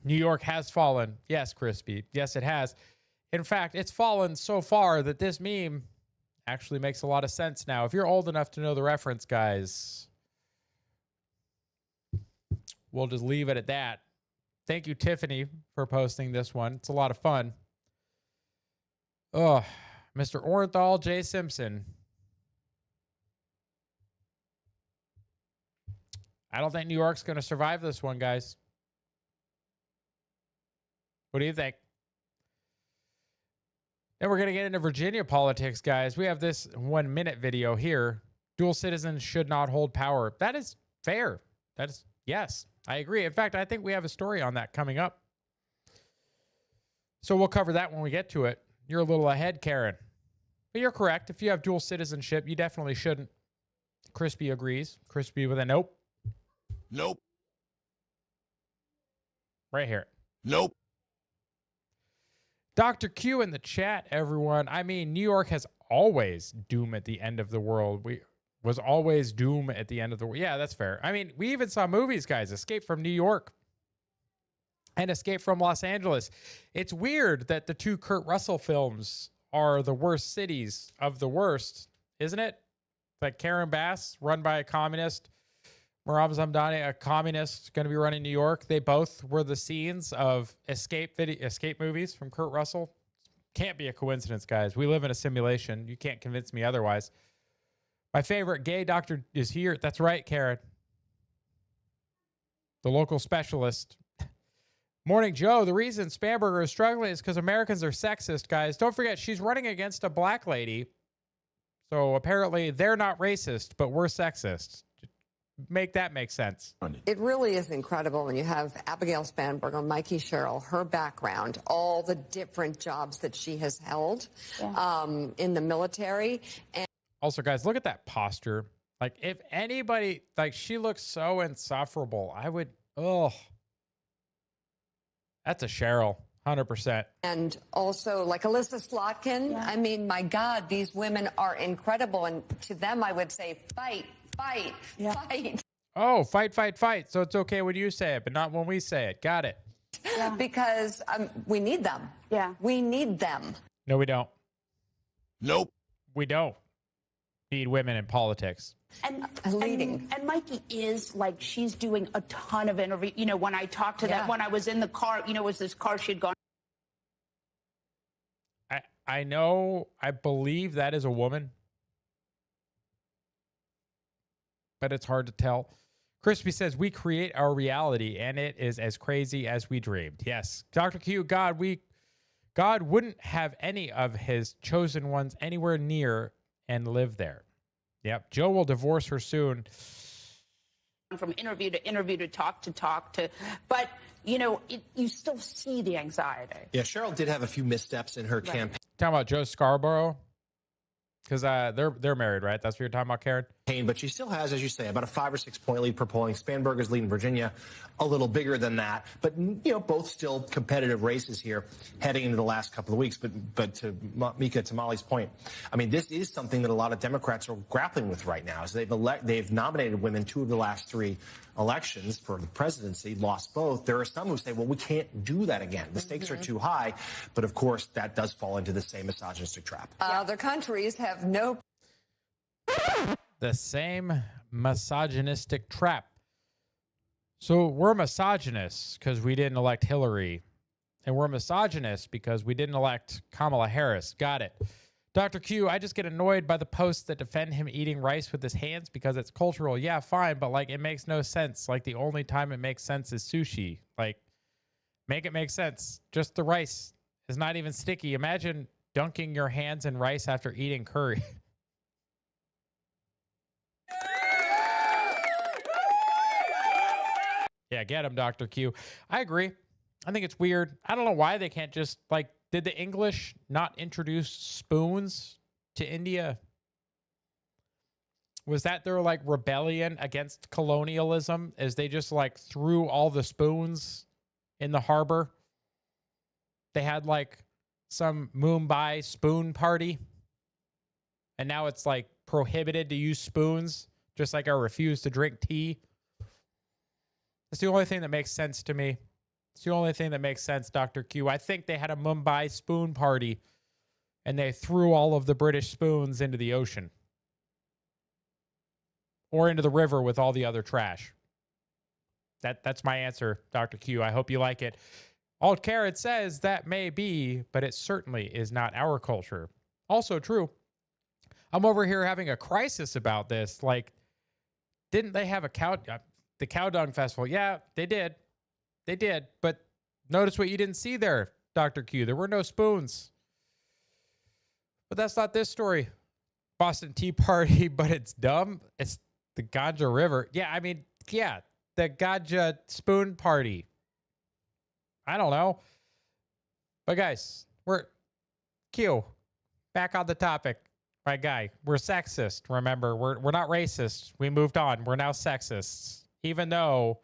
New York has fallen. Yes, Crispy. Yes, it has. In fact, it's fallen so far that this meme actually makes a lot of sense now. If you're old enough to know the reference, guys, we'll just leave it at that. Thank you, Tiffany, for posting this one. It's a lot of fun. Oh, Mr. Orenthal J. Simpson. I don't think New York's going to survive this one, guys. What do you think? Then we're going to get into Virginia politics, guys. We have this 1 minute video here. Dual citizens should not hold power. That is fair. That is, yes, I agree. In fact, I think we have a story on that coming up. So we'll cover that when we get to it. You're a little ahead, Karen. But you're correct. If you have dual citizenship, you definitely shouldn't. Crispy agrees. Crispy with a nope. Nope. Right here. Nope. Dr. Q in the chat, everyone. I mean, New York has always doom at the end of the world. Was always doom at the end of the world. Yeah, that's fair. I mean, we even saw movies, guys. Escape from New York and Escape from Los Angeles. It's weird that the two Kurt Russell films are the worst cities of the worst, isn't it? Like Karen Bass, run by a communist. Zohran Mamdani, a communist, going to be running New York. They both were the scenes of escape movies from Kurt Russell. Can't be a coincidence, guys. We live in a simulation. You can't convince me otherwise. My favorite gay doctor is here. That's right, Karen. The local specialist. Morning, Joe. The reason Spamberger is struggling is because Americans are sexist, guys. Don't forget, she's running against a black lady. So apparently they're not racist, but we're sexist. Make that make sense. It really is incredible when you have Abigail Spanberger, Mikey Sherrill, her background, all the different jobs that she has held in the military. And also, guys, look at that posture. Like, if anybody, like, she looks so insufferable. I would, that's a Cheryl, 100%. And also, like Alyssa Slotkin, I mean, my God, these women are incredible. And to them, I would say, fight. Fight. Oh, fight. So it's okay when you say it, but not when we say it. Got it. Yeah. Because we need them. Yeah. We need them. No, we don't. Nope. We don't. Need women in politics. And Leading. and Mikey is like, she's doing a ton of interview. You know, when I talked to that, when I was in the car, you know, it was this car she had gone. I know, I believe that is a woman, but it's hard to tell. Crispy says, we create our reality, and it is as crazy as we dreamed. Yes. Dr. Q, God wouldn't have any of his chosen ones anywhere near and live there. Yep. Joe will divorce her soon. From interview to interview to talk to, but, you know, you still see the anxiety. Yeah, Cheryl did have a few missteps in her campaign. Talking about Joe Scarborough, because they're married, right? That's what you're talking about, Karen? But she still has, as you say, about a 5 or 6 point lead per polling. Spanberger's lead in Virginia, a little bigger than that. But, you know, both still competitive races here heading into the last couple of weeks. But to Mika, to Molly's point, I mean, this is something that a lot of Democrats are grappling with right now. Is they've nominated women 2 of the last 3 elections for the presidency, lost both. There are some who say, well, we can't do that again. The stakes are too high. But, of course, that does fall into the same misogynistic trap. Other countries have no... The same misogynistic trap. So we're misogynists because we didn't elect Hillary. And we're misogynists because we didn't elect Kamala Harris. Got it. Dr. Q, I just get annoyed by the posts that defend him eating rice with his hands because it's cultural. Yeah, fine, but like it makes no sense. Like the only time it makes sense is sushi. Like make it make sense. Just the rice is not even sticky. Imagine dunking your hands in rice after eating curry. Yeah, get him, Dr. Q. I agree. I think it's weird. I don't know why they can't just, like, did the English not introduce spoons to India? Was that their, like, rebellion against colonialism as they just, like, threw all the spoons in the harbor? They had, like, some Mumbai spoon party. And now it's, like, prohibited to use spoons, just like I refuse to drink tea. It's the only thing that makes sense to me. It's the only thing that makes sense, Dr. Q. I think they had a Mumbai spoon party, and they threw all of the British spoons into the ocean. Or into the river with all the other trash. That's my answer, Dr. Q. I hope you like it. Alt Carrot says that may be, but it certainly is not our culture. Also true. I'm over here having a crisis about this. Like, didn't they have the Cow Dung Festival? Yeah, they did. They did. But notice what you didn't see there, Dr. Q. There were no spoons. But that's not this story. Boston Tea Party, but it's dumb. It's the Ganja River. Yeah, I mean, yeah, the Ganja Spoon Party. I don't know. But guys, we're Q. Back on the topic. My guy, we're sexist. Remember, we're not racist. We moved on. We're now sexists. Even though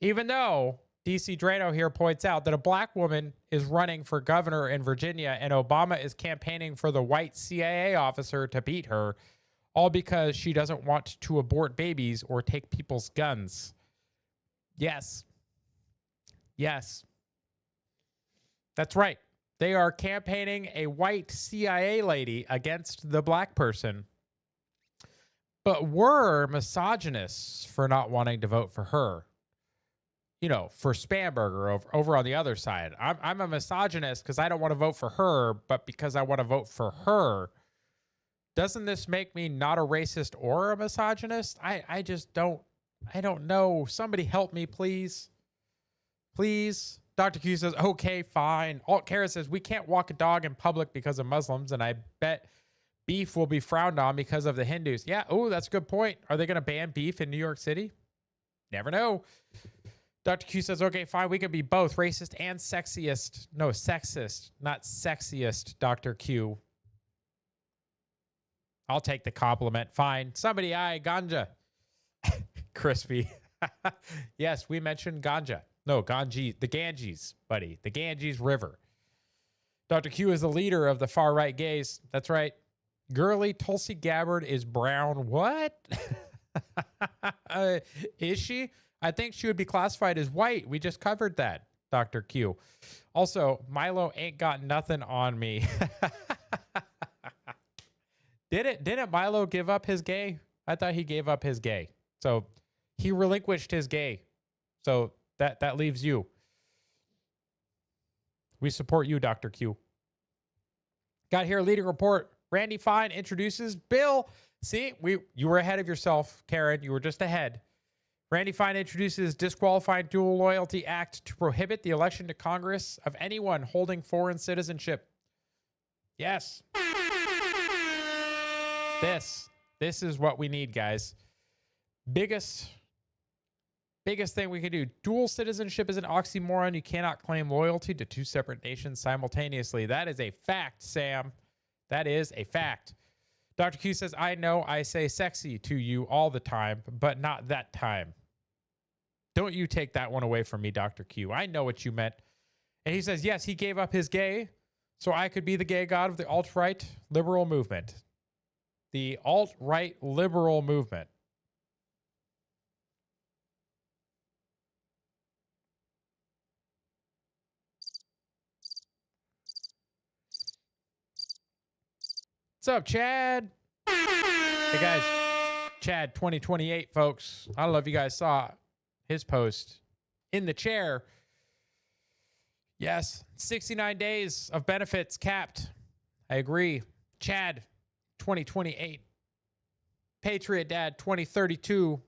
DC Drano here points out that a black woman is running for governor in Virginia and Obama is campaigning for the white CIA officer to beat her, all because she doesn't want to abort babies or take people's guns. Yes. Yes. That's right. They are campaigning a white CIA lady against the black person. But we're misogynists for not wanting to vote for her. You know, for Spanberger over on the other side. I'm a misogynist because I don't want to vote for her, but because I want to vote for her. Doesn't this make me not a racist or a misogynist? I just don't know. Somebody help me, please. Please. Dr. Q says, okay, fine. Alt Kara says, we can't walk a dog in public because of Muslims, and I bet beef will be frowned on because of the Hindus. Yeah, oh, that's a good point. Are they going to ban beef in New York City? Never know. Dr. Q says, okay, fine, we can be both racist and sexiest. No, sexist, not sexiest, Dr. Q. I'll take the compliment. Fine. Somebody, ganja. Crispy. Yes, we mentioned ganja. No, Ganges, the Ganges, buddy. The Ganges River. Dr. Q is the leader of the far-right gays. That's right. Girly Tulsi Gabbard is brown. What? Is she? I think she would be classified as white. We just covered that, Dr. Q. Also, Milo ain't got nothing on me. Didn't Milo give up his gay? I thought he gave up his gay. So he relinquished his gay. So that leaves you. We support you, Dr. Q. Got here, leading report. Randy Fine introduces Bill. See, you were ahead of yourself, Karen. You were just ahead. Randy Fine introduces Disqualifying Dual Loyalty Act to prohibit the election to Congress of anyone holding foreign citizenship. Yes. This is what we need, guys. Biggest thing we can do. Dual citizenship is an oxymoron. You cannot claim loyalty to two separate nations simultaneously. That is a fact, Sam. That is a fact. Dr. Q says, I know I say sexy to you all the time, but not that time. Don't you take that one away from me, Dr. Q. I know what you meant. And he says, yes, he gave up his gay so I could be the gay god of the alt-right liberal movement. The alt-right liberal movement. What's up, Chad? Hey, guys. Chad 2028, folks. I don't know if you guys saw his post in the chair. Yes, 69 days of benefits capped. I agree. Chad 2028. Patriot Dad 2032.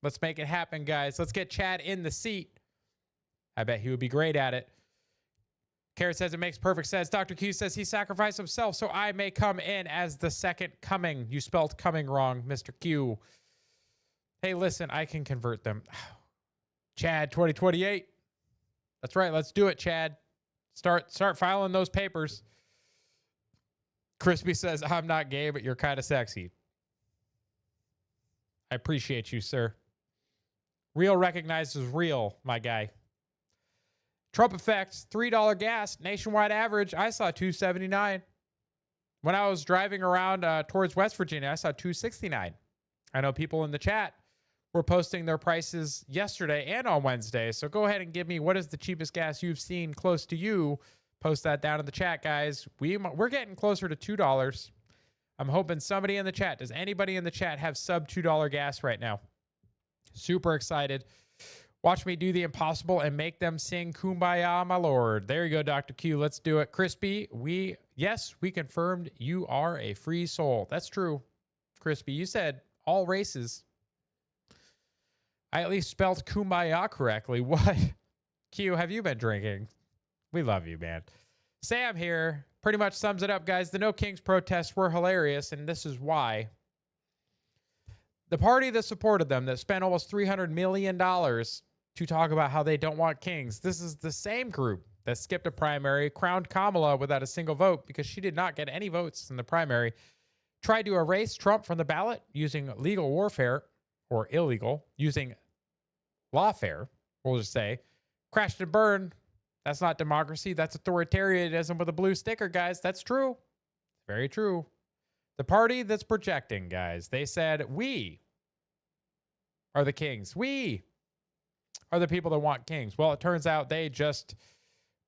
Let's make it happen, guys. Let's get Chad in the seat. I bet he would be great at it. Carrot says it makes perfect sense. Dr. Q says he sacrificed himself so I may come in as the second coming. You spelled coming wrong, Mr. Q. Hey, listen, I can convert them. Chad 2028. That's right. Let's do it, Chad. Start filing those papers. Crispy says, I'm not gay, but you're kind of sexy. I appreciate you, sir. Real recognizes real, my guy. Trump effects, $3 gas, nationwide average. I saw $2.79. When I was driving around towards West Virginia, I saw $2.69. I know people in the chat were posting their prices yesterday and on Wednesday. So go ahead and give me what is the cheapest gas you've seen close to you. Post that down in the chat, guys. We're getting closer to $2. I'm hoping somebody in the chat, does anybody in the chat have sub $2 gas right now? Super excited. Watch me do the impossible and make them sing Kumbaya, my lord. There you go, Dr. Q. Let's do it. Crispy, we confirmed you are a free soul. That's true. Crispy, you said all races. I at least spelled Kumbaya correctly. What? Q, have you been drinking? We love you, man. Sam here pretty much sums it up, guys. The No Kings protests were hilarious, and this is why. The party that supported them, that spent almost $300 million to talk about how they don't want kings, this is the same group that skipped a primary, crowned Kamala without a single vote because she did not get any votes in the primary, tried to erase Trump from the ballot using legal warfare, or illegal, using lawfare, we'll just say, crashed and burned. That's not democracy. That's authoritarianism with a blue sticker, guys. That's true. Very true. The party that's projecting, guys, they said, we are the kings. We are the people that want kings. Well, it turns out they just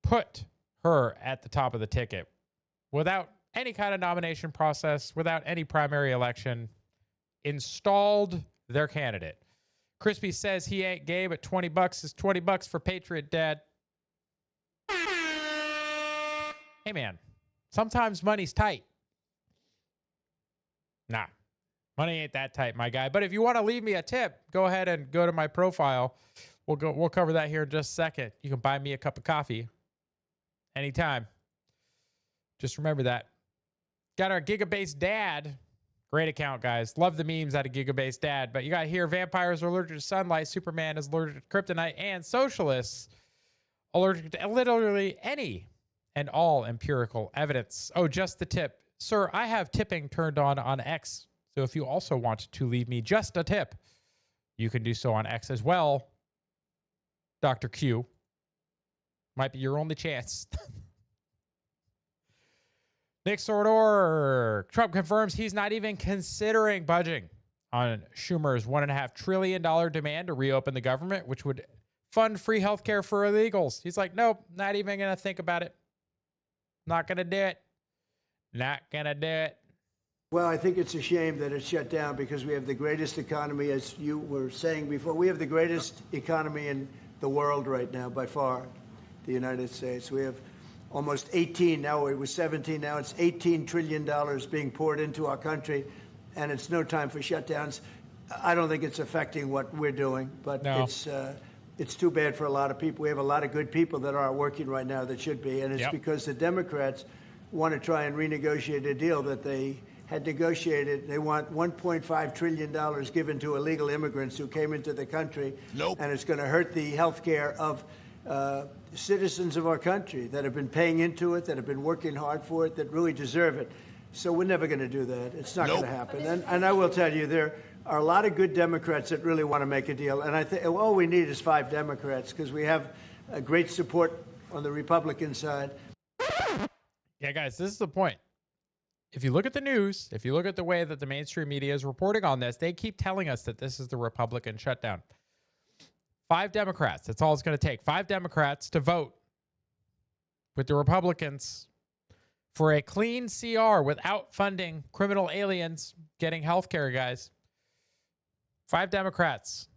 put her at the top of the ticket without any kind of nomination process, without any primary election, installed their candidate. Crispy says he ain't gay, but $20 is $20 for Patriot Dad. Hey, man, sometimes money's tight. Nah, money ain't that tight, my guy. But if you want to leave me a tip, go ahead and go to my profile. We'll cover that here in just a second. You can buy me a cup of coffee anytime. Just remember that. Got our Gigabase Dad. Great account, guys. Love the memes out of Gigabase Dad. But you got here, vampires are allergic to sunlight. Superman is allergic to kryptonite. And socialists allergic to literally any and all empirical evidence. Oh, just the tip. Sir, I have tipping turned on X. So if you also want to leave me just a tip, you can do so on X as well. Dr. Q. Might be your only chance. Nick Sordor. Trump confirms he's not even considering budging on Schumer's $1.5 trillion demand to reopen the government, which would fund free healthcare for illegals. He's like, nope, not even going to think about it. Not going to do it. Not going to do it. Well, I think it's a shame that it's shut down because we have the greatest economy, as you were saying before. We have the greatest economy in the world right now, by far, the United States. We have almost 18, now it was 17, now it's $18 trillion being poured into our country, and it's no time for shutdowns. I don't think it's affecting what we're doing, but No. It's too bad for a lot of people. We have a lot of good people that aren't working right now that should be, and it's because the Democrats want to try and renegotiate a deal that they had negotiated. They want $1.5 trillion given to illegal immigrants who came into the country. Nope. And it's going to hurt the health care of citizens of our country that have been paying into it, that have been working hard for it, that really deserve it. So we're never going to do that. It's not going to happen. And I will tell you, there are a lot of good Democrats that really want to make a deal. And I think all we need is 5 Democrats because we have a great support on the Republican side. Yeah, guys, this is the point. If you look at the news, if you look at the way that the mainstream media is reporting on this, they keep telling us that this is the Republican shutdown. 5 Democrats, that's all it's going to take. 5 Democrats to vote with the Republicans for a clean CR without funding criminal aliens getting health care, guys. 5 Democrats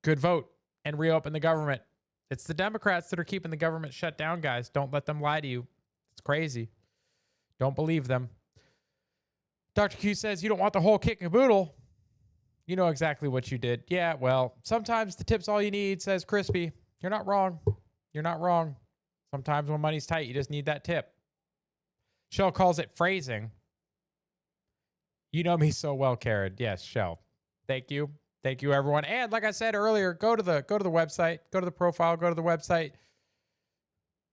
could vote and reopen the government. It's the Democrats that are keeping the government shut down, guys. Don't let them lie to you. It's crazy. Don't believe them. Dr. Q says, you don't want the whole kit and caboodle. You know exactly what you did. Yeah, well, sometimes the tip's all you need, says Crispy. You're not wrong. You're not wrong. Sometimes when money's tight, you just need that tip. Shell calls it phrasing. You know me so well, Karen. Yes, Shell. Thank you. Thank you, everyone. And like I said earlier, go to the website, go to the profile, go to the website.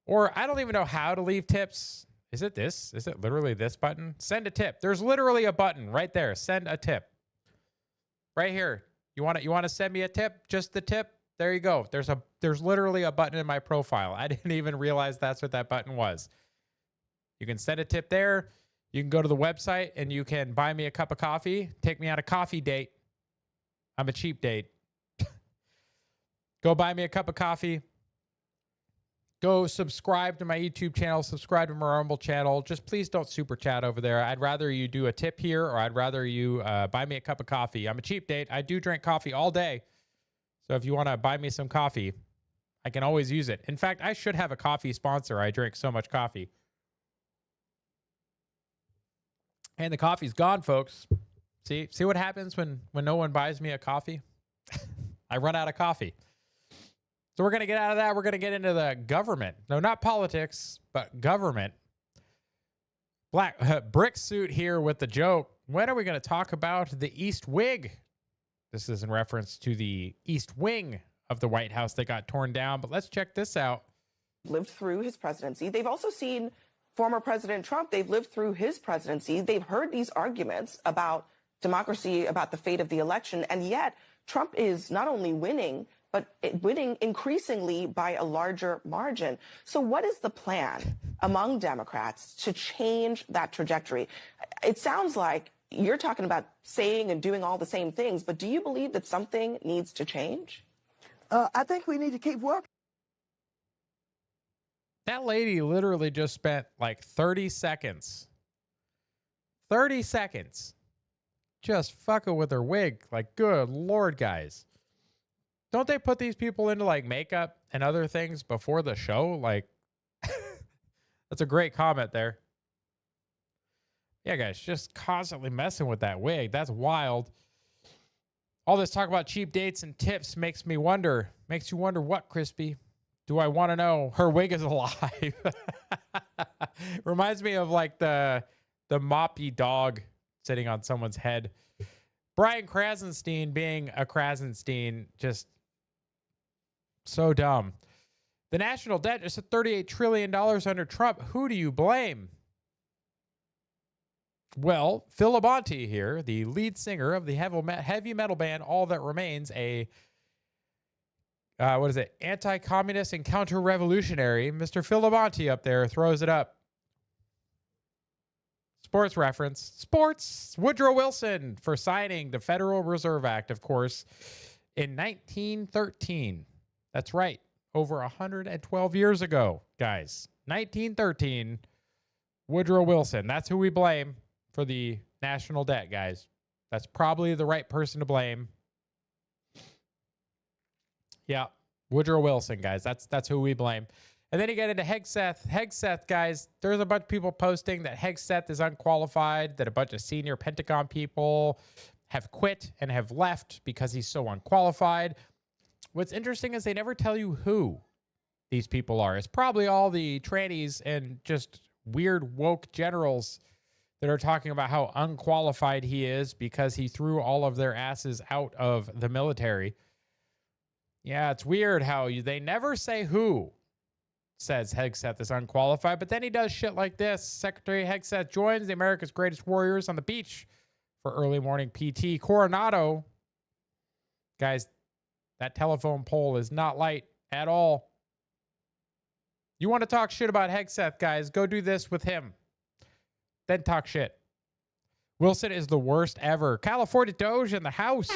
Or I don't even know how to leave tips. Is it this? Is it literally this button? Send a tip. There's literally a button right there. Send a tip. Right here. You want to send me a tip? Just the tip? There you go. There's literally a button in my profile. I didn't even realize that's what that button was. You can send a tip there. You can go to the website and you can buy me a cup of coffee. Take me on a coffee date. I'm a cheap date. Go buy me a cup of coffee. Go subscribe to my YouTube channel. Subscribe to my Rumble channel. Just please don't super chat over there. I'd rather you do a tip here or I'd rather you buy me a cup of coffee. I'm a cheap date. I do drink coffee all day. So if you want to buy me some coffee, I can always use it. In fact, I should have a coffee sponsor. I drink so much coffee. And the coffee's gone, folks. See what happens when no one buys me a coffee? I run out of coffee. So we're going to get out of that. We're going to get into the government. No, not politics, but government. Black brick suit here with the joke. When are we going to talk about the East Wing? This is in reference to the East Wing of the White House that got torn down. But let's check this out. Lived through his presidency. They've also seen former President Trump. They've lived through his presidency. They've heard these arguments about democracy, about the fate of the election. And yet Trump is not only winning, but winning increasingly by a larger margin. So what is the plan among Democrats to change that trajectory? It sounds like you're talking about saying and doing all the same things, but do you believe that something needs to change? I think we need to keep working. That lady literally just spent like 30 seconds. 30 seconds. Just fucking with her wig. Like, good Lord, guys. Don't they put these people into like makeup and other things before the show? Like, that's a great comment there. Yeah, guys, just constantly messing with that wig. That's wild. All this talk about cheap dates and tips makes me wonder. Makes you wonder what, Crispy? Do I want to know? Her wig is alive. Reminds me of like the moppy dog sitting on someone's head. Brian Krasenstein being a Krasenstein, just so dumb. The national debt is at $38 trillion under Trump. Who do you blame? Well, Phil Labonte here, the lead singer of the heavy metal band All That Remains, a anti-communist and counter-revolutionary. Mr. Phil Labonte up there throws it up. Sports reference. Sports. Woodrow Wilson for signing the Federal Reserve Act, of course, in 1913. That's right. Over 112 years ago, guys. 1913. Woodrow Wilson. That's who we blame for the national debt, guys. That's probably the right person to blame. Yeah, Woodrow Wilson, guys. That's who we blame. And then you get into Hegseth. Hegseth, guys, there's a bunch of people posting that Hegseth is unqualified, that a bunch of senior Pentagon people have quit and have left because he's so unqualified. What's interesting is they never tell you who these people are. It's probably all the trannies and just weird woke generals that are talking about how unqualified he is because he threw all of their asses out of the military. Yeah, it's weird how they never say who says Hegseth is unqualified, but then he does shit like this. Secretary Hegseth joins the America's Greatest Warriors on the beach for early morning PT. Coronado, guys, that telephone pole is not light at all. You want to talk shit about Hegseth, guys, go do this with him. Then talk shit. Wilson is the worst ever. California Doge in the house.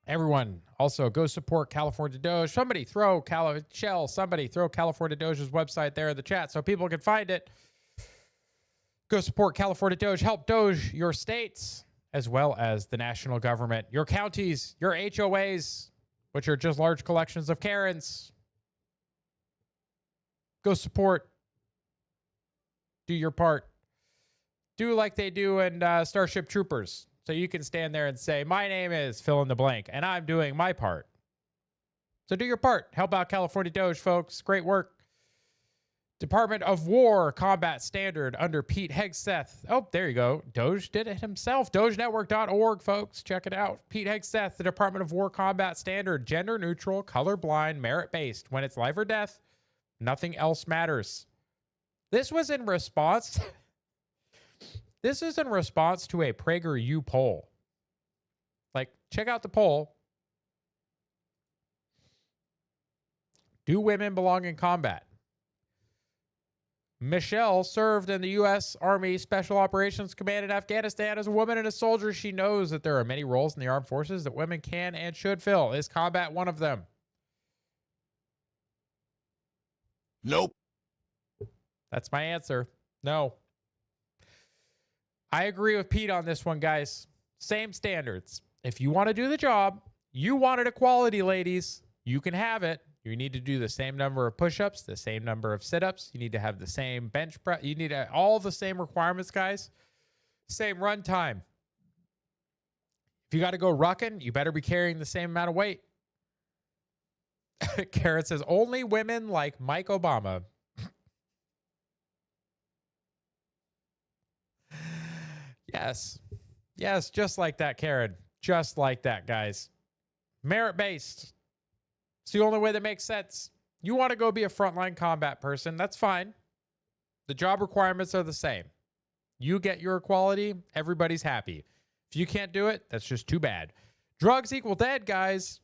Everyone, also go support California Doge. Somebody throw California Doge's website there in the chat so people can find it. Go support California Doge. Help Doge your states as well as the national government, your counties, your HOAs, which are just large collections of Karens. Go support. Do your part. Do like they do in Starship Troopers. So you can stand there and say, my name is fill in the blank, and I'm doing my part. So do your part. Help out California Doge, folks. Great work. Department of War Combat Standard under Pete Hegseth. Oh, there you go. Doge did it himself. DogeNetwork.org, folks. Check it out. Pete Hegseth, the Department of War Combat Standard. Gender neutral, colorblind, merit-based. When it's life or death, nothing else matters. This was in response... This is in response to a PragerU poll. Like, check out the poll. Do women belong in combat? Michelle served in the U.S. Army Special Operations Command in Afghanistan. As a woman and a soldier, she knows that there are many roles in the armed forces that women can and should fill. Is combat one of them? Nope. That's my answer. No. I agree with Pete on this one, guys. Same standards. If you want to do the job, you wanted equality, ladies, you can have it. You need to do the same number of push-ups, the same number of sit-ups. You need to have the same bench press. You need all the same requirements, guys. Same run time. If you got to go rucking, you better be carrying the same amount of weight. Karen says, only women like Mike Obama. Yes. Yes, just like that, Karen. Just like that, guys. Merit-based. It's the only way that makes sense. You want to go be a frontline combat person, that's fine. The job requirements are the same. You get your equality, everybody's happy. If you can't do it, that's just too bad. Drugs equal dead, guys.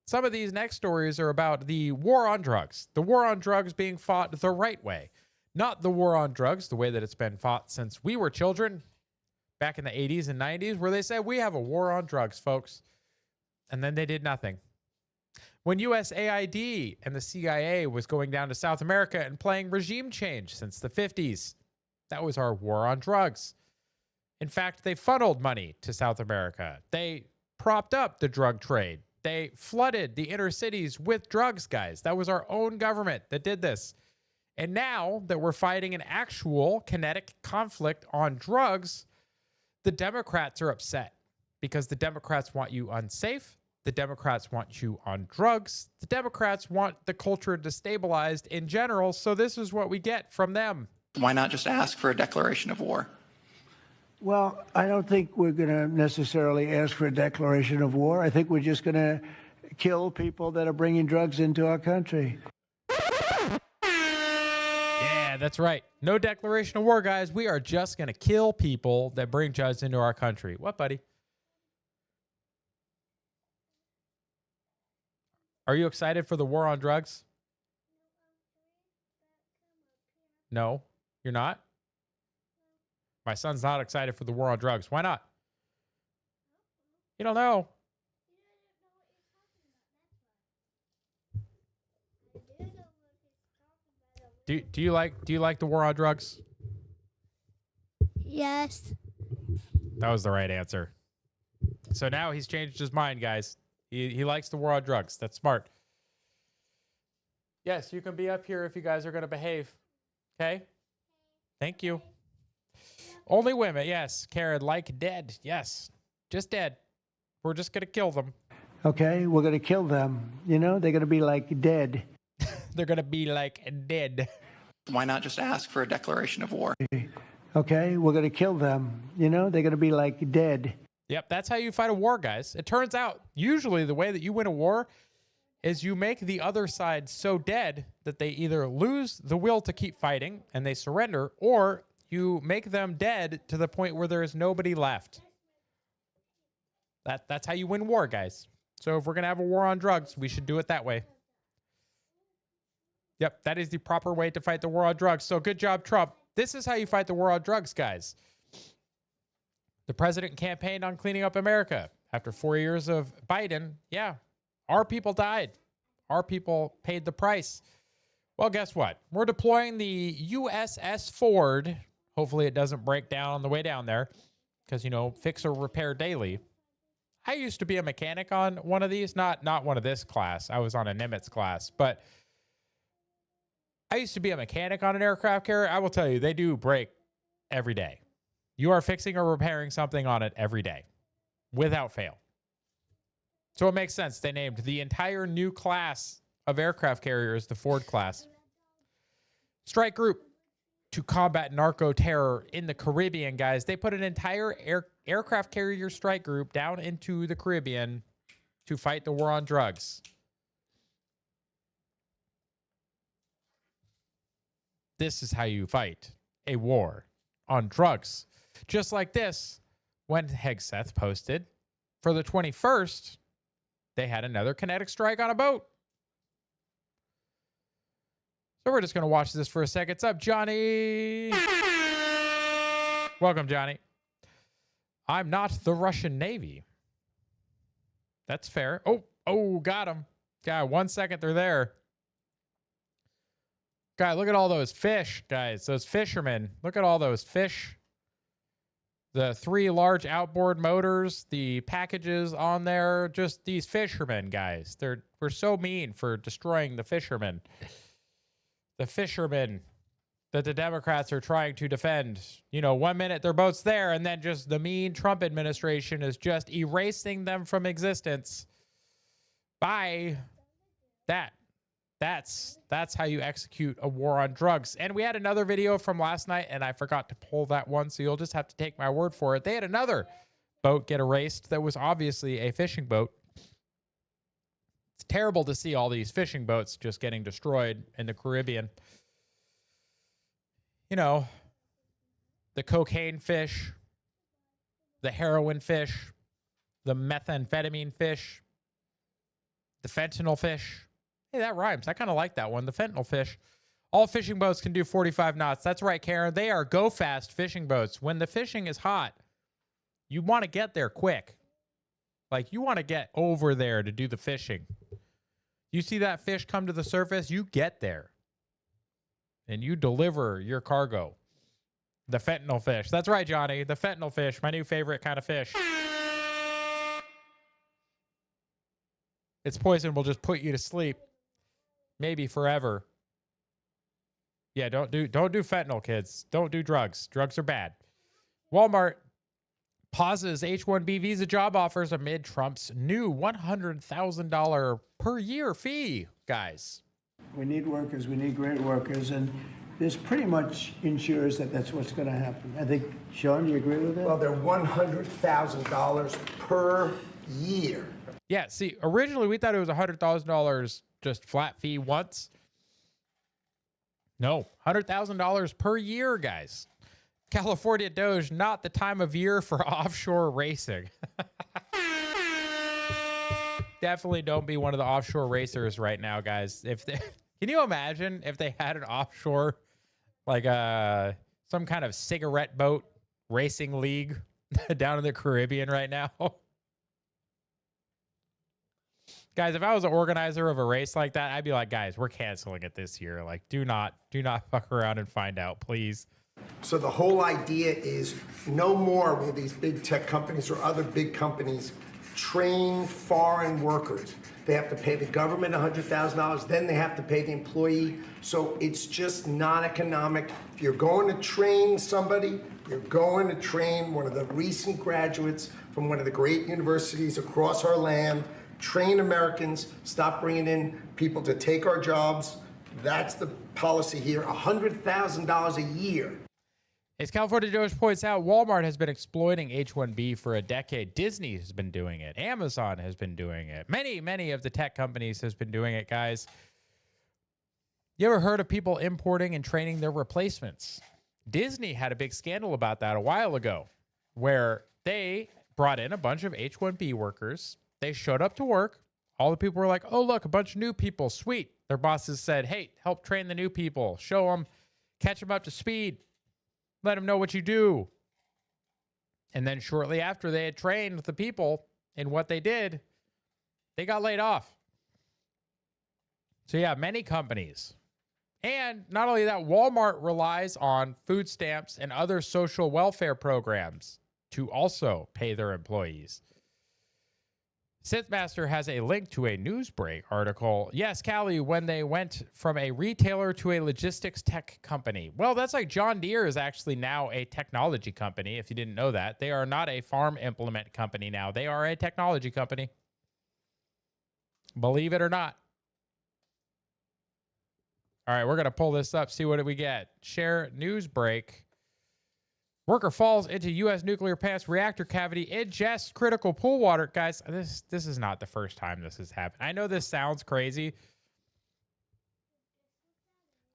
Some of these next stories are about the war on drugs. The war on drugs being fought the right way. Not the war on drugs the way that it's been fought since we were children. Back in the 80s and 90s, where they said, we have a war on drugs, folks. And then they did nothing. When USAID and the CIA was going down to South America and playing regime change since the 50s, that was our war on drugs. In fact, they funneled money to South America. They propped up the drug trade. They flooded the inner cities with drugs, guys. That was our own government that did this. And now that we're fighting an actual kinetic conflict on drugs, the Democrats are upset because the Democrats want you unsafe. The Democrats want you on drugs. The Democrats want the culture destabilized in general. So this is what we get from them. Why not just ask for a declaration of war? Well, I don't think we're going to necessarily ask for a declaration of war. I think we're just going to kill people that are bringing drugs into our country. Yeah, that's right. No declaration of war, guys. We are just going to kill people that bring drugs into our country. What, buddy? Are you excited for the war on drugs? No, you're not? My son's not excited for the war on drugs. Why not? You don't know. Do you like the war on drugs? Yes. That was the right answer. So now he's changed his mind, guys. He likes the war on drugs. That's smart. Yes, you can be up here if you guys are going to behave. Okay? Thank you. Only women. Yes. Karen, like dead. Yes. Just dead. We're just going to kill them. Okay, we're going to kill them. You know, they're going to be like dead. They're going to be like dead. Why not just ask for a declaration of war? Okay, we're going to kill them. You know, they're going to be like dead. Yep, that's how you fight a war, guys. It turns out, usually the way that you win a war is you make the other side so dead that they either lose the will to keep fighting and they surrender, or you make them dead to the point where there is nobody left. That's how you win war, guys. So if we're going to have a war on drugs, we should do it that way. Yep, that is the proper way to fight the war on drugs. So good job, Trump. This is how you fight the war on drugs, guys. The president campaigned on cleaning up America. After 4 years of Biden, yeah, our people died. Our people paid the price. Well, guess what? We're deploying the USS Ford. Hopefully it doesn't break down on the way down there because, you know, fix or repair daily. I used to be a mechanic on one of these, not one of this class. I was on a Nimitz class, but I used to be a mechanic on an aircraft carrier. I will tell you, they do break every day. You are fixing or repairing something on it every day, without fail. So it makes sense. They named the entire new class of aircraft carriers the Ford class. Strike group to combat narco terror in the Caribbean, guys. They put an entire aircraft carrier strike group down into the Caribbean to fight the war on drugs. This is how you fight a war on drugs. Just like this, when Hegseth posted for the 21st, they had another kinetic strike on a boat. So we're just going to watch this for a second. What's up, Johnny? Welcome, Johnny. I'm not the Russian Navy. That's fair. Oh, got him. God, 1 second, they're there. God, look at all those fish, guys. Those fishermen. Look at all those fish. The 3 large outboard motors, the packages on there, just these fishermen, guys. We're so mean for destroying the fishermen. The fishermen that the Democrats are trying to defend. You know, 1 minute their boat's there, and then just the mean Trump administration is just erasing them from existence by that. That's how you execute a war on drugs. And we had another video from last night, and I forgot to pull that one, so you'll just have to take my word for it. They had another boat get erased that was obviously a fishing boat. It's terrible to see all these fishing boats just getting destroyed in the Caribbean. You know, the cocaine fish, the heroin fish, the methamphetamine fish, the fentanyl fish. Hey, that rhymes. I kind of like that one. The fentanyl fish. All fishing boats can do 45 knots. That's right, Karen. They are go-fast fishing boats. When the fishing is hot, you want to get there quick. Like, you want to get over there to do the fishing. You see that fish come to the surface, you get there. And you deliver your cargo. The fentanyl fish. That's right, Johnny. The fentanyl fish. My new favorite kind of fish. Its poison will just put you to sleep. Maybe forever. Yeah, don't do fentanyl, kids. Don't do drugs. Drugs are bad. Walmart pauses H-1B visa job offers amid Trump's new $100,000 per year fee, guys. We need workers. We need great workers. And this pretty much ensures that that's what's going to happen. I think, Sean, do you agree with that? Well, they're $100,000 per year. Yeah, see, originally we thought it was $100,000 just flat fee once. No, $100,000 per year, guys. California DOGE, not the time of year for offshore racing. Definitely don't be one of the offshore racers right now, guys. Can you imagine if they had an offshore, like some kind of cigarette boat racing league down in the Caribbean right now? Guys, if I was an organizer of a race like that, I'd be like, guys, we're canceling it this year. Like, do not fuck around and find out, please. So the whole idea is no more will these big tech companies or other big companies train foreign workers. They have to pay the government $100,000, then they have to pay the employee. So it's just not economic. If you're going to train somebody, you're going to train one of the recent graduates from one of the great universities across our land. Train Americans, stop bringing in people to take our jobs. That's the policy here, $100,000 a year. As California DOGE points out, Walmart has been exploiting H-1B for a decade. Disney has been doing it. Amazon has been doing it. Many of the tech companies has been doing it, guys. You ever heard of people importing and training their replacements? Disney had a big scandal about that a while ago, where they brought in a bunch of H-1B workers. They showed up to work. All the people were like, oh, look, a bunch of new people. Sweet. Their bosses said, hey, help train the new people. Show them, catch them up to speed. Let them know what you do. And then shortly after they had trained the people in what they did, they got laid off. So yeah, many companies. And not only that, Walmart relies on food stamps and other social welfare programs to also pay their employees. Synthmaster has a link to a Newsbreak article. Yes, Callie, when they went from a retailer to a logistics tech company. Well, that's like John Deere is actually now a technology company, if you didn't know that. They are not a farm implement company now. They are a technology company. Believe it or not. All right, we're going to pull this up, see what we get. Share Newsbreak. Worker falls into U.S. nuclear plant's reactor cavity, ingests critical pool water. Guys, this is not the first time this has happened. I know this sounds crazy.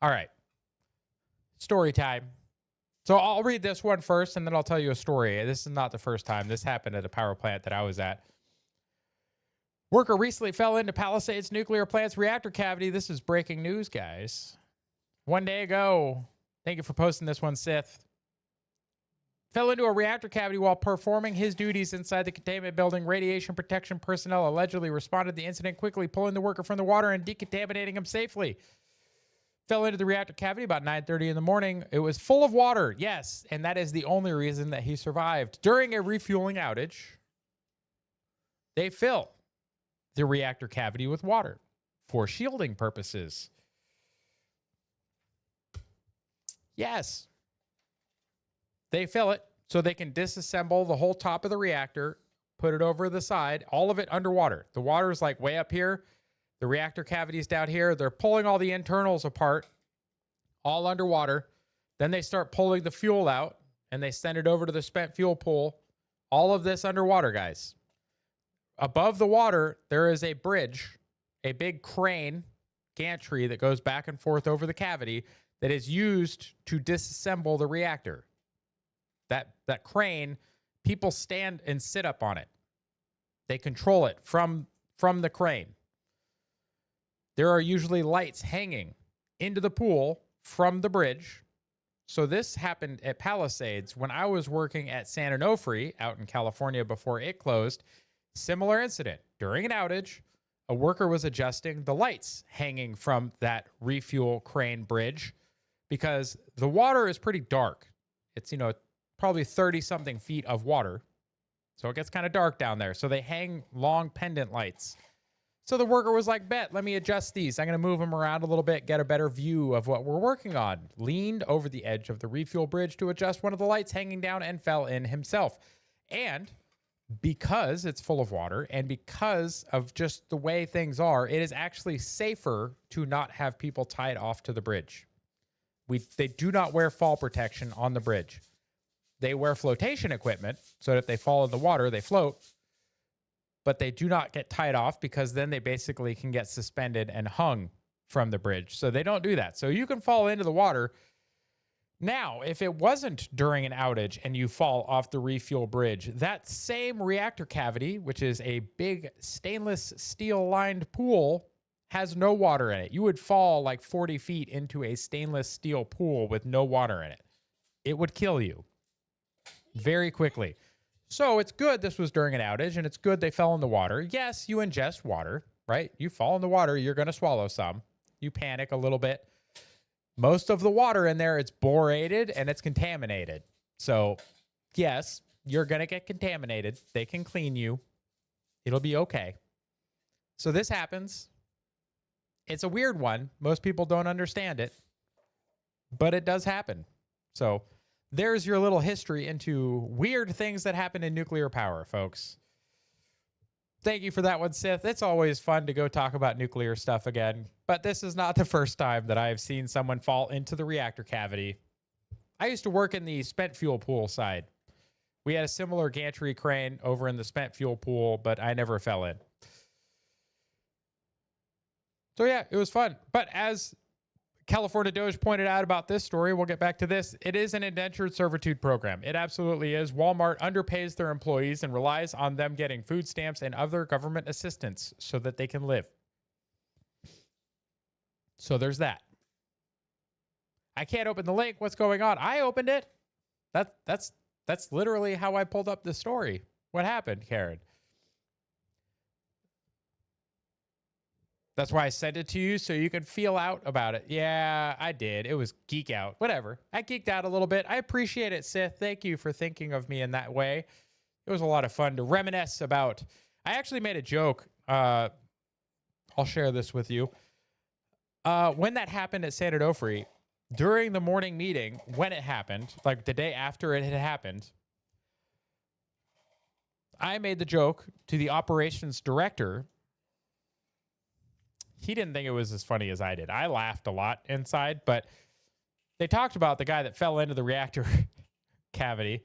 All right. Story time. So I'll read this one first, and then I'll tell you a story. This is not the first time. This happened at a power plant that I was at. Worker recently fell into Palisades nuclear plant's reactor cavity. This is breaking news, guys. One day ago. Thank you for posting this one, Sith. Fell into a reactor cavity while performing his duties inside the containment building. Radiation protection personnel allegedly responded to the incident, quickly pulling the worker from the water and decontaminating him safely. Fell into the reactor cavity about 9:30 in the morning. It was full of water, yes, and that is the only reason that he survived. During a refueling outage, they fill the reactor cavity with water for shielding purposes. Yes. They fill it so they can disassemble the whole top of the reactor, put it over the side, all of it underwater. The water is like way up here. The reactor cavity is down here. They're pulling all the internals apart, all underwater. Then they start pulling the fuel out, and they send it over to the spent fuel pool. All of this underwater, guys. Above the water, there is a bridge, a big crane, gantry that goes back and forth over the cavity that is used to disassemble the reactor. That crane, people stand and sit up on it. They control it from the crane. There are usually lights hanging into the pool from the bridge. So this happened at Palisades when I was working at San Onofre out in California before it closed. Similar incident. During an outage, a worker was adjusting the lights hanging from that refuel crane bridge because the water is pretty dark. It's, probably 30-something feet of water. So it gets kind of dark down there. So they hang long pendant lights. So the worker was like, bet, let me adjust these. I'm going to move them around a little bit, get a better view of what we're working on. Leaned over the edge of the refuel bridge to adjust one of the lights hanging down and fell in himself. And because it's full of water and because of just the way things are, it is actually safer to not have people tied off to the bridge. They do not wear fall protection on the bridge. They wear flotation equipment so that if they fall in the water, they float. But they do not get tied off because then they basically can get suspended and hung from the bridge. So they don't do that. So you can fall into the water. Now, if it wasn't during an outage and you fall off the refuel bridge, that same reactor cavity, which is a big stainless steel lined pool, has no water in it. You would fall like 40 feet into a stainless steel pool with no water in it. It would kill you very quickly. So it's good this was during an outage, and it's good they fell in the water. Yes, you ingest water, right? You fall in the water, you're going to swallow some. You panic a little bit. Most of the water in there, it's borated and it's contaminated. So, yes, you're going to get contaminated. They can clean you. It'll be okay. So this happens. It's a weird one. Most people don't understand it, but it does happen. So there's your little history into weird things that happen in nuclear power, folks. Thank you for that one, Sith. It's always fun to go talk about nuclear stuff again, but this is not the first time that I have seen someone fall into the reactor cavity. I used to work in the spent fuel pool side. We had a similar gantry crane over in the spent fuel pool, but I never fell in. So yeah, it was fun. But as California DOGE pointed out about this story, we'll get back to this. It is an indentured servitude program. It absolutely is. Walmart underpays their employees and relies on them getting food stamps and other government assistance so that they can live. So there's that. I can't open the link. What's going on? I opened it. That's literally how I pulled up the story. What happened, Karen? That's why I sent it to you so you could feel out about it. Yeah, I did. It was geek out. Whatever. I geeked out a little bit. I appreciate it, Sith. Thank you for thinking of me in that way. It was a lot of fun to reminisce about. I actually made a joke. I'll share this with you. When that happened at San Onofre, during the morning meeting, when it happened, like the day after it had happened, I made the joke to the operations director. He didn't think it was as funny as I did. I laughed a lot inside, but they talked about the guy that fell into the reactor cavity.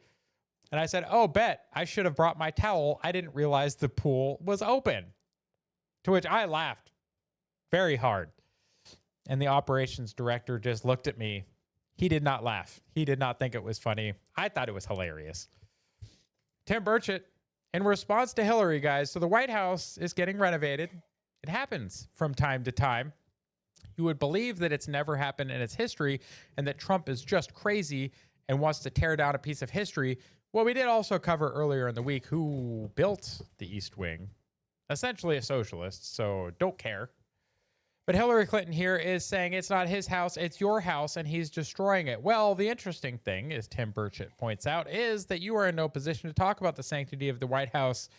And I said, oh, bet I should have brought my towel. I didn't realize the pool was open. To which I laughed very hard. And the operations director just looked at me. He did not laugh. He did not think it was funny. I thought it was hilarious. Tim Burchett, in response to Hillary, guys, so the White House is getting renovated. It happens from time to time. You would believe that it's never happened in its history and that Trump is just crazy and wants to tear down a piece of history. Well, we did also cover earlier in the week who built the East Wing. Essentially a socialist, so don't care. But Hillary Clinton here is saying it's not his house, it's your house, and he's destroying it. Well, the interesting thing, as Tim Burchett points out, is that you are in no position to talk about the sanctity of the White House,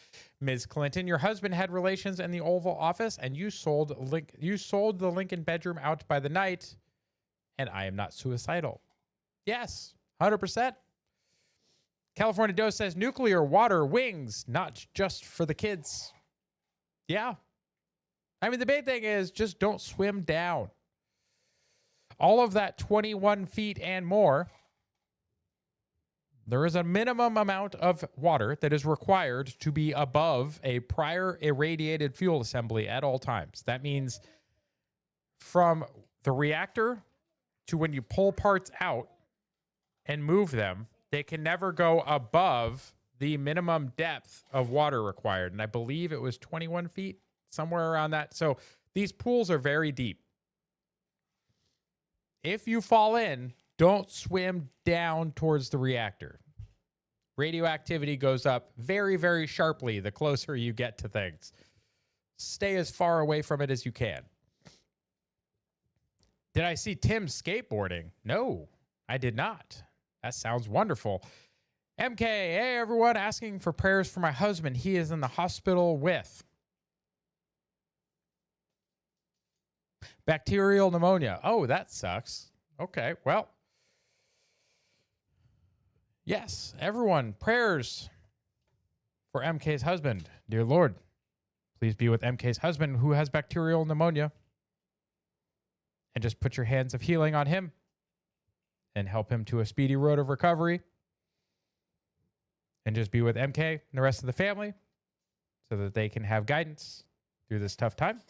Ms. Clinton. Your husband had relations in the Oval Office, and you sold the Lincoln bedroom out by the night, and I am not suicidal. Yes, 100%. California DOGE says nuclear water wings, not just for the kids. Yeah. I mean, the big thing is just don't swim down. All of that 21 feet and more, there is a minimum amount of water that is required to be above a prior irradiated fuel assembly at all times. That means from the reactor to when you pull parts out and move them, they can never go above the minimum depth of water required. And I believe it was 21 feet. Somewhere around that. So these pools are very deep. If you fall in, don't swim down towards the reactor. Radioactivity goes up very, very sharply the closer you get to things. Stay as far away from it as you can. Did I see Tim skateboarding? No, I did not. That sounds wonderful. MK, hey everyone, asking for prayers for my husband. He is in the hospital with bacterial pneumonia. Oh, that sucks. Okay, well. Yes, everyone, prayers for MK's husband. Dear Lord, please be with MK's husband who has bacterial pneumonia. And just put your hands of healing on him and help him to a speedy road of recovery. And just be with MK and the rest of the family so that they can have guidance through this tough time.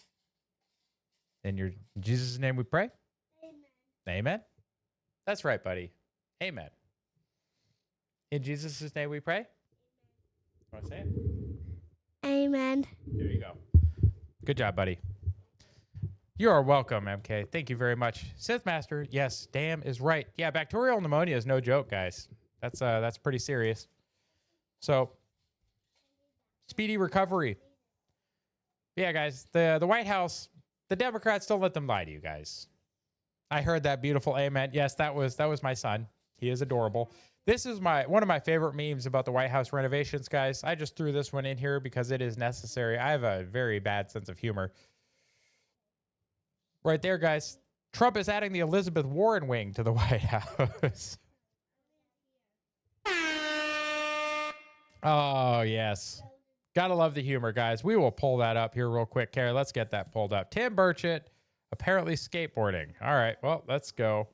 In Jesus' name we pray. Amen. Amen. That's right, buddy. Amen. In Jesus' name we pray. Want to say it? Amen. There you go. Good job, buddy. You are welcome, MK. Thank you very much. Sith Master, yes, damn is right. Yeah, bacterial pneumonia is no joke, guys. That's pretty serious. So, speedy recovery. Yeah, guys, the White House, the Democrats, don't let them lie to you guys. I heard that beautiful amen. Yes, that was my son. He is adorable. This is one of my favorite memes about the White House renovations, guys. I just threw this one in here because it is necessary. I have a very bad sense of humor. Right there, guys. Trump is adding the Elizabeth Warren wing to the White House. Oh, yes. Gotta love the humor, guys. We will pull that up here real quick. Kara, let's get that pulled up. Tim Burchett, apparently skateboarding. All right, well, let's go.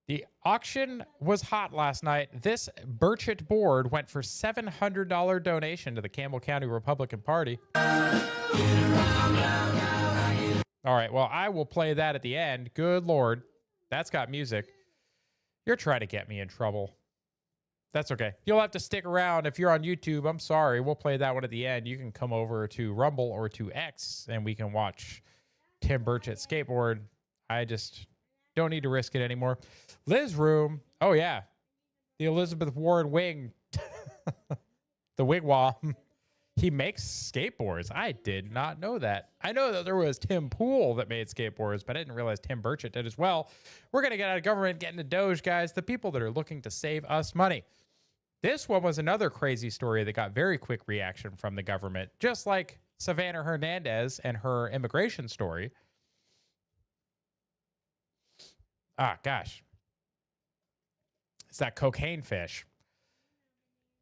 The auction was hot last night. This Burchett board went for $700 donation to the Campbell County Republican Party. All right, well, I will play that at the end. Good Lord. That's got music. You're trying to get me in trouble. That's okay. You'll have to stick around. If you're on YouTube, I'm sorry. We'll play that one at the end. You can come over to Rumble or to X, and we can watch Tim Burchett skateboard. I just don't need to risk it anymore. Liz Room. Oh, yeah. The Elizabeth Warren wing. The wigwam. He makes skateboards. I did not know that. I know that there was Tim Pool that made skateboards, but I didn't realize Tim Burchett did as well. We're going to get out of government, get into DOGE, guys. The people that are looking to save us money. This one was another crazy story that got very quick reaction from the government, just like Savannah Hernandez and her immigration story. Ah, gosh. It's that cocaine fish.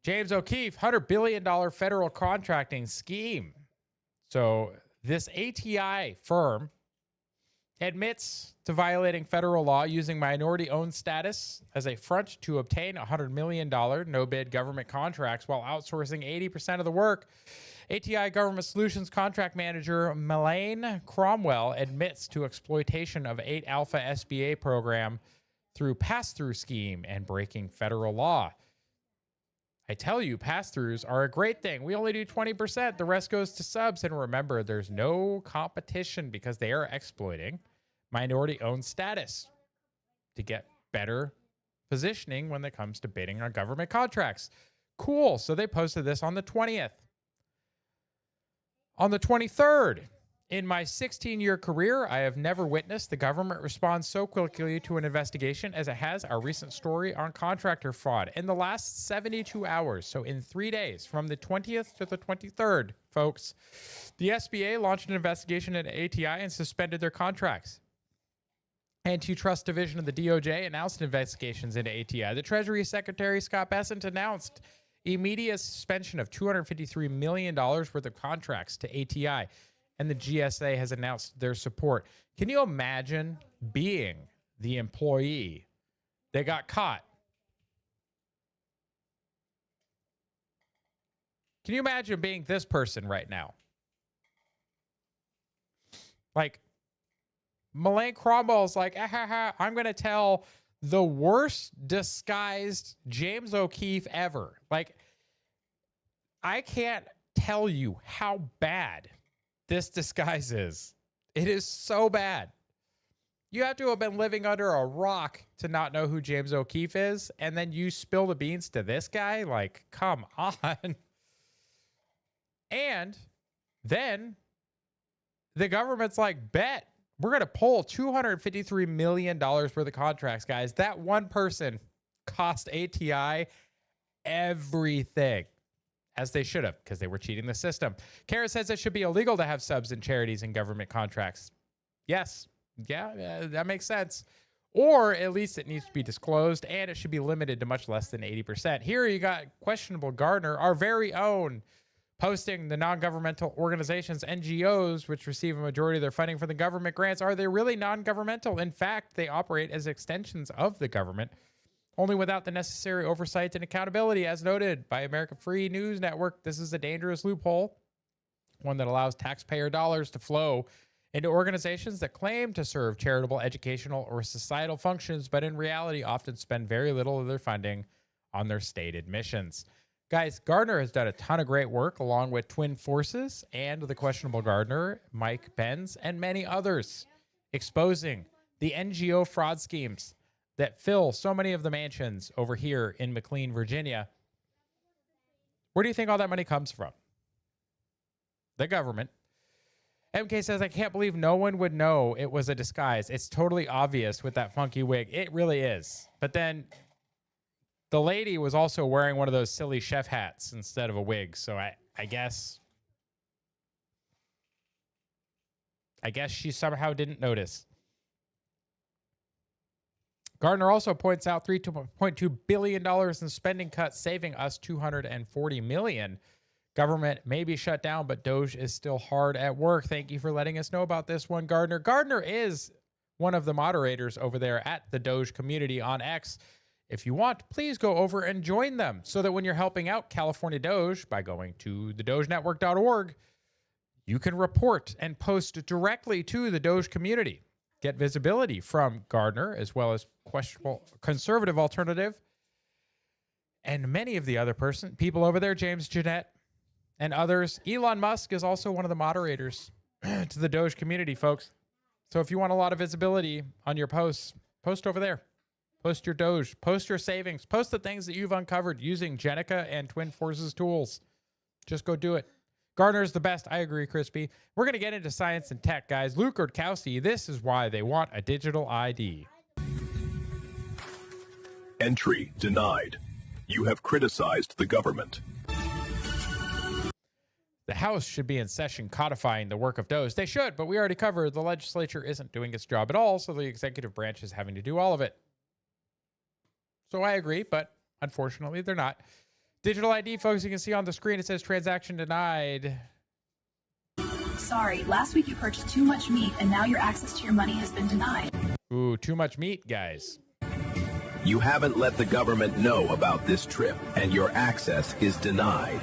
James O'Keefe, $100 billion federal contracting scheme. So this ATI firm admits to violating federal law using minority-owned status as a front to obtain $100 million no-bid government contracts while outsourcing 80% of the work. ATI Government Solutions contract manager Melaine Cromwell admits to exploitation of 8 Alpha SBA program through pass-through scheme and breaking federal law. I tell you, pass-throughs are a great thing. We only do 20%. The rest goes to subs. And remember, there's no competition because they are exploiting minority-owned status to get better positioning when it comes to bidding on government contracts. Cool. So they posted this on the 20th. On the 23rd, in my 16-year career, I have never witnessed the government respond so quickly to an investigation as it has our recent story on contractor fraud. In the last 72 hours, so in 3 days, from the 20th to the 23rd, folks, the SBA launched an investigation into ATI and suspended their contracts. Antitrust Division of the DOJ announced investigations into ATI. The Treasury Secretary, Scott Bessent, announced immediate suspension of $253 million worth of contracts to ATI. And the GSA has announced their support. Can you imagine being the employee that got caught? Can you imagine being this person right now? Like, Melaine Cromwell's like, I'm going to tell the worst disguised James O'Keefe ever. Like, I can't tell you how bad this disguise is. It is so bad. You have to have been living under a rock to not know who James O'Keefe is, and then you spill the beans to this guy? Like, come on. And then the government's like, bet. We're going to pull $253 million worth of contracts, guys. That one person cost ATI everything. As they should have, because they were cheating the system. Kara says it should be illegal to have subs and charities in government contracts. Yes. Yeah, that makes sense. Or at least it needs to be disclosed, and it should be limited to much less than 80%. Here you got Questionable Gardner, our very own, posting the non-governmental organizations, NGOs, which receive a majority of their funding from the government grants. Are they really non-governmental? In fact, they operate as extensions of the government, only without the necessary oversight and accountability, as noted by American Free News Network. This is a dangerous loophole, one that allows taxpayer dollars to flow into organizations that claim to serve charitable, educational, or societal functions, but in reality often spend very little of their funding on their stated missions. Guys, Gardner has done a ton of great work along with Twin Forces and the Questionable Gardner, Mike Benz, and many others, exposing the NGO fraud schemes that fill so many of the mansions over here in McLean, Virginia. Where do you think all that money comes from? The government. MK says, I can't believe no one would know it was a disguise. It's totally obvious with that funky wig. It really is. But then the lady was also wearing one of those silly chef hats instead of a wig. So I guess she somehow didn't notice. Gardner also points out $3.2 billion in spending cuts, saving us $240 million. Government may be shut down, but DOGE is still hard at work. Thank you for letting us know about this one, Gardner. Gardner is one of the moderators over there at the DOGE community on X. If you want, please go over and join them so that when you're helping out California DOGE by going to thedogenetwork.org, you can report and post directly to the DOGE community. Get visibility from Gardner as well as questionable conservative alternative and many of the other people over there, James Jeanette and others. Elon Musk is also one of the moderators to the DOGE community, folks. So if you want a lot of visibility on your posts, post over there. Post your DOGE, post your savings, post the things that you've uncovered using Jenica and Twin Forces tools. Just go do it. Gardner's the best. I agree, Crispy. We're going to get into science and tech, guys. Luke Rudkowski, this is why they want a digital ID. Entry denied. You have criticized the government. The House should be in session codifying the work of DOGE. They should, but we already covered the legislature isn't doing its job at all, so the executive branch is having to do all of it. So I agree, but unfortunately they're not. Digital ID, folks, you can see on the screen, it says transaction denied. Sorry, last week you purchased too much meat and now your access to your money has been denied. Ooh, too much meat, guys. You haven't let the government know about this trip and your access is denied.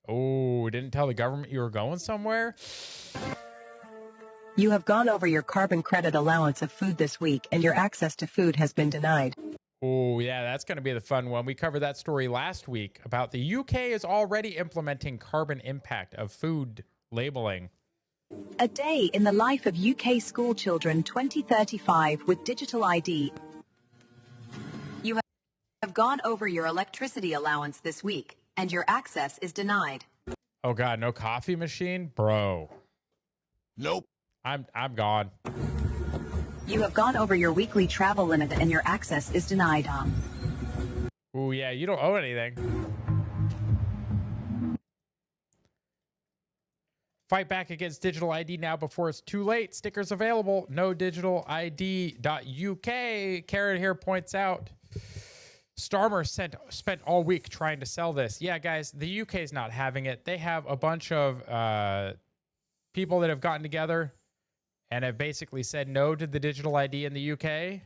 Oh, didn't tell the government you were going somewhere? You have gone over your carbon credit allowance of food this week and your access to food has been denied. Oh, yeah, that's going to be the fun one. We covered that story last week about the UK is already implementing carbon impact of food labeling. A day in the life of UK school children 2035 with digital ID. You have gone over your electricity allowance this week and your access is denied. Oh, God, no coffee machine? Bro. Nope. I'm gone. You have gone over your weekly travel limit and your access is denied. Oh, yeah, you don't owe anything. Fight back against digital ID now before it's too late. Stickers available. No digital ID.uk. Carrot here points out. Starmer spent all week trying to sell this. Yeah, guys, the UK is not having it. They have a bunch of people that have gotten together and have basically said no to the digital ID in the UK.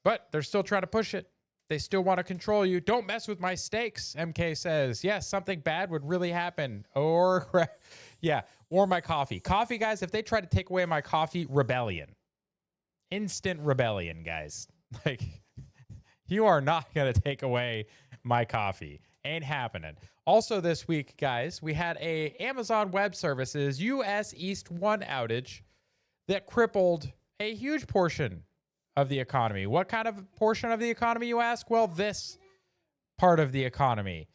But they're still trying to push it. They still want to control you. Don't mess with my steaks, MK says. Yes, something bad would really happen. Or, yeah, or my coffee. Coffee, guys, if they try to take away my coffee, rebellion. Instant rebellion, guys. Like, you are not going to take away my coffee. Ain't happening. Also this week, guys, we had a Amazon Web Services US East 1 outage that crippled a huge portion of the economy. What kind of portion of the economy, you ask? Well, this part of the economy.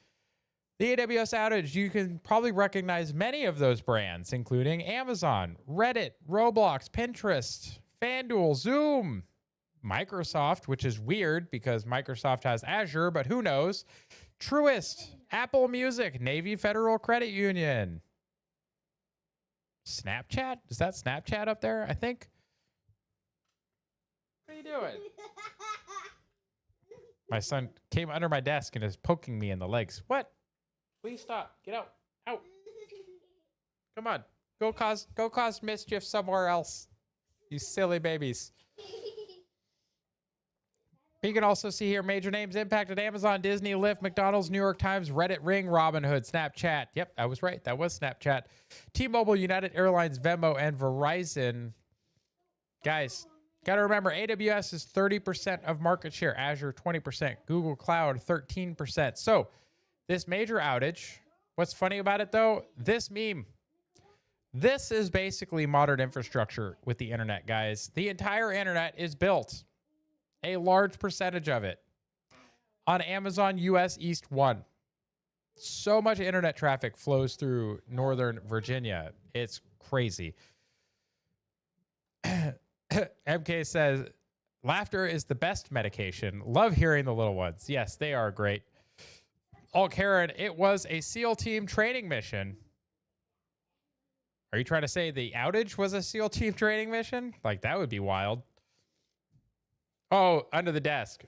The AWS outage, you can probably recognize many of those brands, including Amazon, Reddit, Roblox, Pinterest, FanDuel, Zoom, Microsoft, which is weird because Microsoft has Azure, but who knows? Truist, Apple Music, Navy Federal Credit Union. Snapchat? Is that Snapchat up there, I think? What are you doing? My son came under my desk and is poking me in the legs. What? Please stop. Get out. Out. Come on. Go cause mischief somewhere else. You silly babies. You can also see here major names impacted: Amazon, Disney, Lyft, McDonald's, New York Times, Reddit, Ring, Robinhood, Snapchat. Yep, I was right. That was Snapchat. T-Mobile, United Airlines, Venmo, and Verizon. Guys, got to remember, AWS is 30% of market share. Azure, 20%. Google Cloud, 13%. So this major outage, what's funny about it, though? This meme. This is basically modern infrastructure with the internet, guys. The entire internet is built, a large percentage of it, on Amazon US East 1. So much internet traffic flows through Northern Virginia. It's crazy. MK says, laughter is the best medication. Love hearing the little ones. Yes, they are great. Oh, Karen, it was a SEAL team training mission. Are you trying to say the outage was a SEAL team training mission? Like, that would be wild. Oh, under the desk.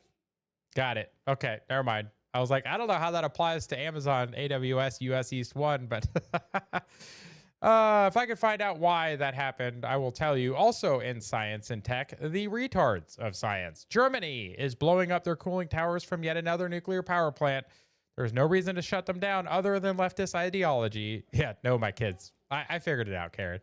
Got it. Okay, never mind. I was like, I don't know how that applies to Amazon, AWS, US East 1, but if I could find out why that happened, I will tell you. Also in science and tech, the retards of science. Germany is blowing up their cooling towers from yet another nuclear power plant. There's no reason to shut them down other than leftist ideology. Yeah, no, my kids. I figured it out, Karen.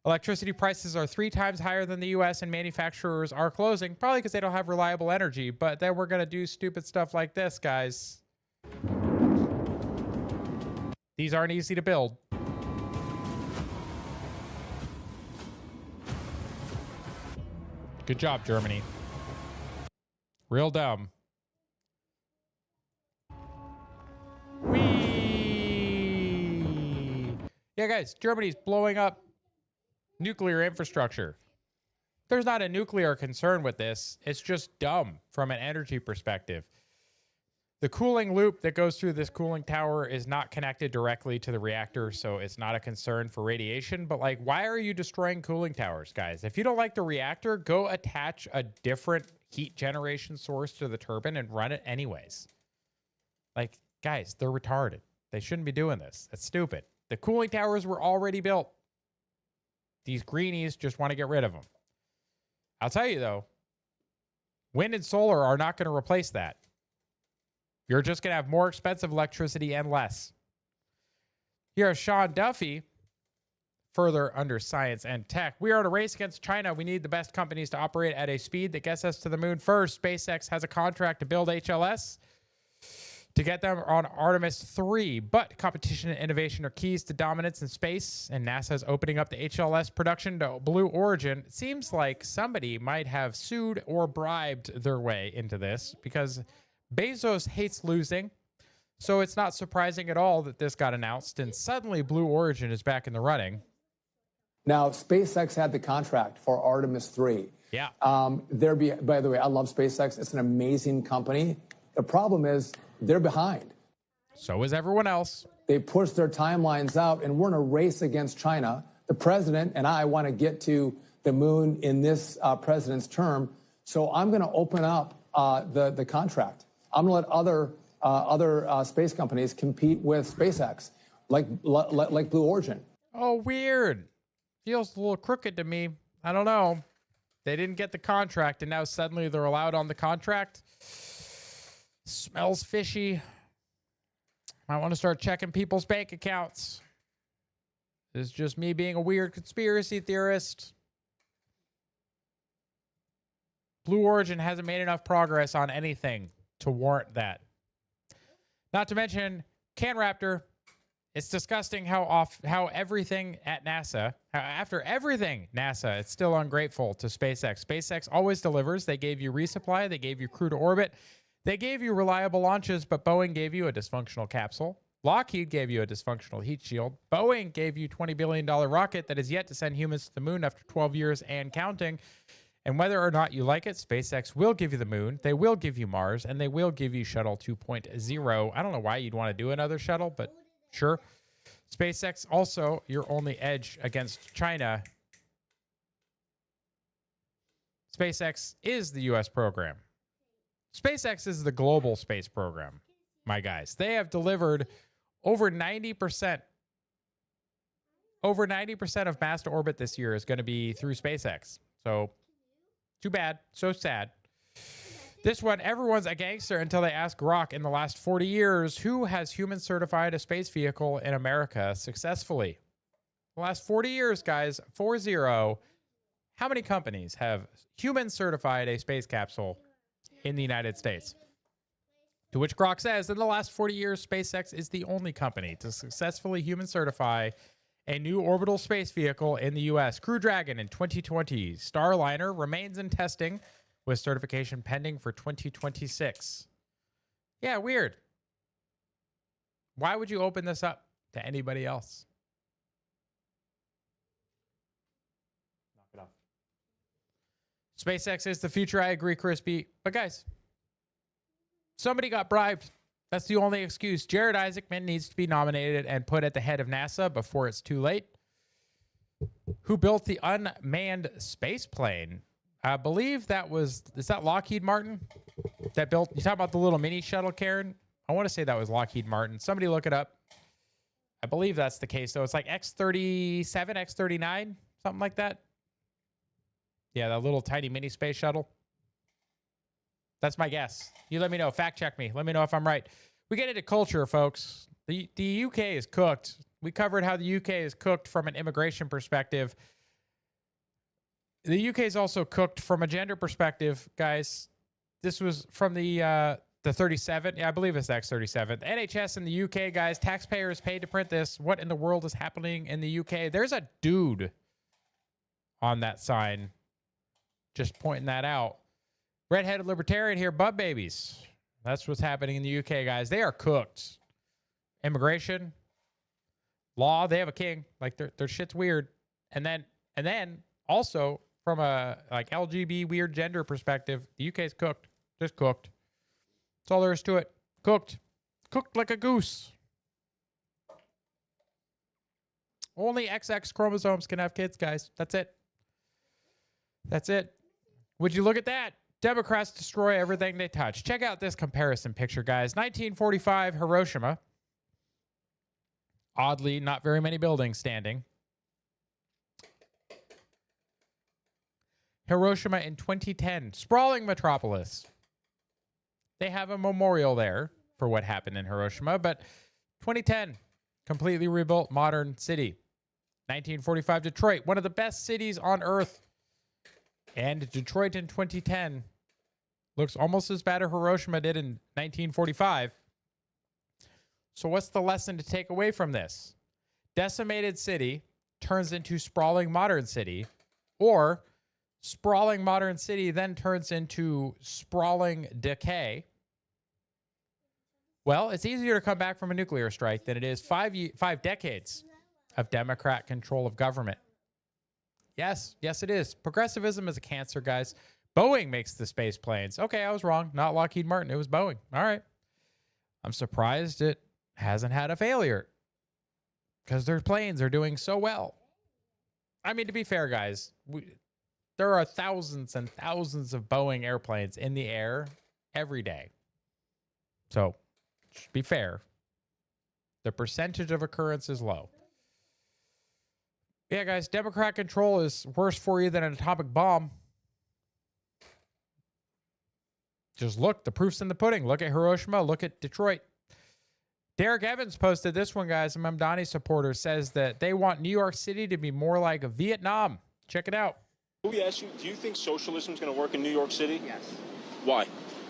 Electricity prices are 3 times higher than the U.S. and manufacturers are closing, probably because they don't have reliable energy. But then we're going to do stupid stuff like this, guys. These aren't easy to build. Good job, Germany. Real dumb. Whee! Yeah, guys, Germany's blowing up nuclear infrastructure. There's not a nuclear concern with this. It's just dumb from an energy perspective. The cooling loop that goes through this cooling tower is not connected directly to the reactor, so it's not a concern for radiation. But, like, why are you destroying cooling towers, guys? If you don't like the reactor, go attach a different heat generation source to the turbine and run it anyways. Like, guys, they're retarded. They shouldn't be doing this. That's stupid. The cooling towers were already built. These greenies just want to get rid of them. I'll tell you, though, wind and solar are not going to replace that. You're just going to have more expensive electricity and less. Here's Sean Duffy, further under science and tech. We are in a race against China. We need the best companies to operate at a speed that gets us to the moon first. SpaceX has a contract to build HLS to get them on Artemis 3. But competition and innovation are keys to dominance in space, and NASA is opening up the HLS production to Blue Origin. It seems like somebody might have sued or bribed their way into this because Bezos hates losing. So it's not surprising at all that this got announced, and suddenly Blue Origin is back in the running. Now, SpaceX had the contract for Artemis 3. Yeah. By the way, I love SpaceX. It's an amazing company. The problem is they're behind. So is everyone else. They pushed their timelines out, and we're in a race against China. The president and I want to get to the moon in this president's term. So I'm going to open up the contract. I'm going to let other space companies compete with SpaceX, like Blue Origin. Oh, weird. Feels a little crooked to me. I don't know. They didn't get the contract, and now suddenly they're allowed on the contract. Smells fishy. Might want to start checking people's bank accounts. This is just me being a weird conspiracy theorist. Blue Origin hasn't made enough progress on anything to warrant that. Not to mention CanRaptor. It's disgusting how everything at NASA, after everything NASA, it's still ungrateful to SpaceX. SpaceX always delivers. They gave you resupply. They gave you crew to orbit. They gave you reliable launches, but Boeing gave you a dysfunctional capsule. Lockheed gave you a dysfunctional heat shield. Boeing gave you a $20 billion rocket that is yet to send humans to the moon after 12 years and counting. And whether or not you like it, SpaceX will give you the moon, they will give you Mars, and they will give you Shuttle 2.0. I don't know why you'd want to do another shuttle, but sure. SpaceX also your only edge against China. SpaceX is the U.S. program. SpaceX is the global space program, my guys. They have delivered over 90%. Over 90% of mass to orbit this year is going to be through SpaceX. So, too bad. So sad. This one, everyone's a gangster until they ask Grok in the last 40 years, who has human certified a space vehicle in America successfully? The last 40 years, guys, 40. How many companies have human certified a space capsule in the United States? To which Grok says, in the last 40 years, SpaceX is the only company to successfully human certify a new orbital space vehicle in the U.S. Crew Dragon in 2020. Starliner remains in testing with certification pending for 2026. Yeah, weird. Why would you open this up to anybody else? Knock it off. SpaceX is the future. I agree, Crispy. But guys, somebody got bribed. That's the only excuse. Jared Isaacman needs to be nominated and put at the head of NASA before it's too late. Who built the unmanned space plane? I believe is that Lockheed Martin that built, you talk about the little mini shuttle, Karen? I want to say that was Lockheed Martin. Somebody look it up. I believe that's the case. So it's like X-37, X-39, something like that. Yeah, that little tiny mini space shuttle. That's my guess. You let me know. Fact check me. Let me know if I'm right. We get into culture, folks. The UK is cooked. We covered how the UK is cooked from an immigration perspective. The UK is also cooked from a gender perspective, guys. This was from the 37. Yeah, I believe it's the X-37. The NHS in the UK, guys. Taxpayers paid to print this. What in the world is happening in the UK? There's a dude on that sign. Just pointing that out. Redheaded libertarian here, butt babies. That's what's happening in the UK, guys. They are cooked. Immigration, law, they have a king. Like their shit's weird. And then also from a like LGB weird gender perspective, the UK is cooked. Just cooked. That's all there is to it. Cooked. Cooked like a goose. Only XX chromosomes can have kids, guys. That's it. That's it. Would you look at that? Democrats destroy everything they touch. Check out this comparison picture, guys. 1945, Hiroshima. Oddly, not very many buildings standing. Hiroshima in 2010, sprawling metropolis. They have a memorial there for what happened in Hiroshima, but 2010, completely rebuilt modern city. 1945, Detroit, one of the best cities on earth. And Detroit in 2010 looks almost as bad as Hiroshima did in 1945. So what's the lesson to take away from this? Decimated city turns into sprawling modern city, or sprawling modern city then turns into sprawling decay. Well, it's easier to come back from a nuclear strike than it is 5 decades of Democrat control of government. Yes, it is. Progressivism is a cancer, guys. Boeing makes the space planes. Okay, I was wrong. Not Lockheed Martin. It was Boeing. All right. I'm surprised it hasn't had a failure because their planes are doing so well. I mean, to be fair, guys, there are thousands and thousands of Boeing airplanes in the air every day. So, to be fair, the percentage of occurrence is low. Yeah, guys, Democrat control is worse for you than an atomic bomb. Just look, the proof's in the pudding. Look at Hiroshima, look at Detroit. Derek Evans posted this one, guys. A Mamdani supporter says that they want New York City to be more like Vietnam. Check it out. Let me ask you, do you think socialism is going to work in New York City? Yes. Why?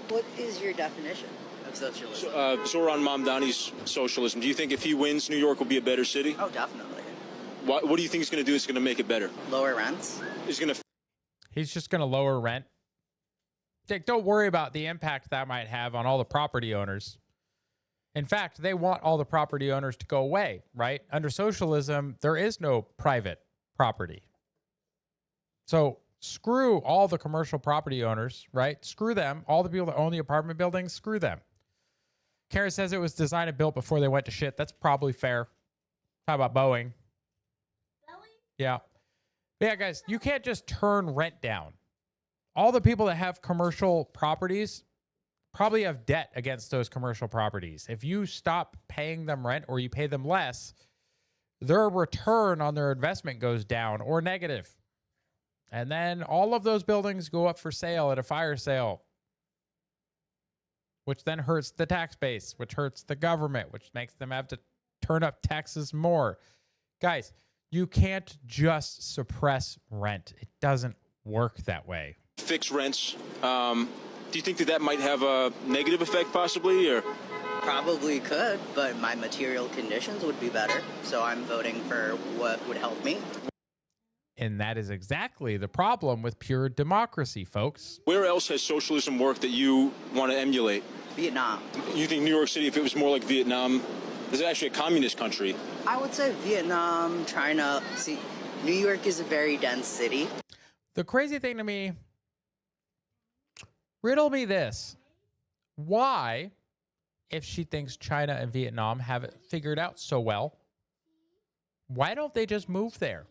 What is your definition of socialism? Zoran Mamdani's socialism. Do you think if he wins, New York will be a better city? Oh, definitely. What do you think he's going to do that's going to make it better? Lower rents. He's just going to lower rent. Dick, don't worry about the impact that might have on all the property owners. In fact, they want all the property owners to go away, right? Under socialism, there is no private property. So screw all the commercial property owners, right? Screw them. All the people that own the apartment buildings, screw them. Karen says it was designed and built before they went to shit. That's probably fair. How about Boeing? Yeah. But yeah, guys, you can't just turn rent down. All the people that have commercial properties probably have debt against those commercial properties. If you stop paying them rent or you pay them less, their return on their investment goes down or negative. And then all of those buildings go up for sale at a fire sale, which then hurts the tax base, which hurts the government, which makes them have to turn up taxes more. Guys, you can't just suppress rent. It doesn't work that way. Fix rents. Do you think that might have a negative effect possibly, or? Probably could, but my material conditions would be better. So I'm voting for what would help me. And that is exactly the problem with pure democracy, folks. Where else has socialism worked that you want to emulate? Vietnam. You think New York City, if it was more like Vietnam, Is it actually a communist country? I would say Vietnam, China. See, New York is a very dense city. The crazy thing to me, riddle me this. Why, if she thinks China and Vietnam have it figured out so well, why don't they just move there?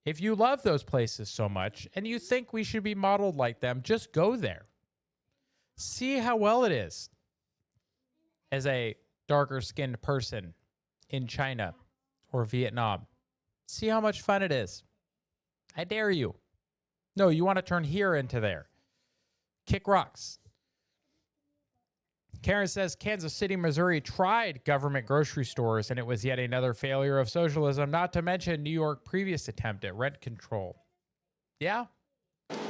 If you love those places so much and you think we should be modeled like them, just go there. See how well it is as a darker skinned person in China or Vietnam. See how much fun it is. I dare you. No, you want to turn here into there. Kick rocks. Karen says Kansas City, Missouri tried government grocery stores and it was yet another failure of socialism, not to mention New York's previous attempt at rent control. Yeah?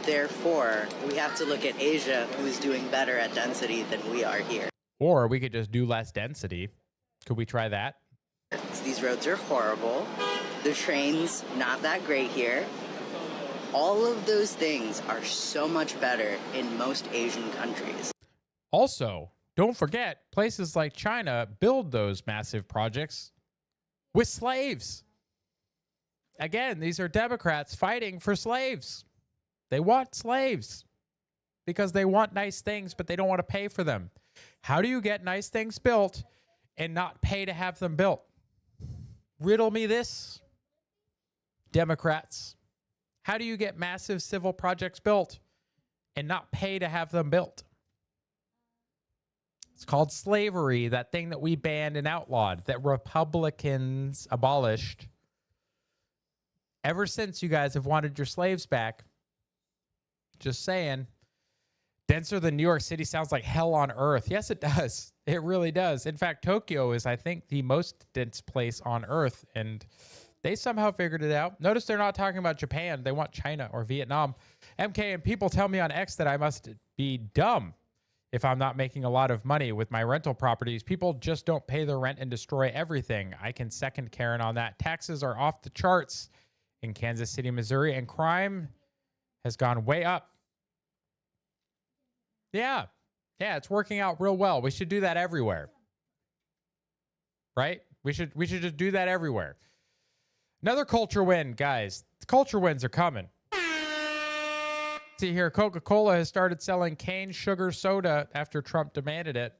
Therefore, we have to look at Asia, who is doing better at density than we are here. Or we could just do less density. Could we try that? These roads are horrible. The train's not that great here. All of those things are so much better in most Asian countries. Also, don't forget, places like China build those massive projects with slaves. Again, these are Democrats fighting for slaves. They want slaves because they want nice things, but they don't want to pay for them. How do you get nice things built and not pay to have them built? Riddle me this, Democrats. How do you get massive civil projects built and not pay to have them built? It's called slavery, that thing that we banned and outlawed, that Republicans abolished. Ever since, you guys have wanted your slaves back. Just saying. Denser than New York City sounds like hell on earth. Yes, it does. It really does. In fact, Tokyo is, I think, the most dense place on earth, and they somehow figured it out. Notice they're not talking about Japan. They want China or Vietnam. MK, and people tell me on X that I must be dumb if I'm not making a lot of money with my rental properties. People just don't pay their rent and destroy everything. I can second Karen on that. Taxes are off the charts in Kansas City, Missouri, and crime has gone way up. Yeah, it's working out real well. We should do that everywhere. Right? We should just do that everywhere. Another culture win, guys. The culture wins are coming. See here, Coca-Cola has started selling cane sugar soda after Trump demanded it.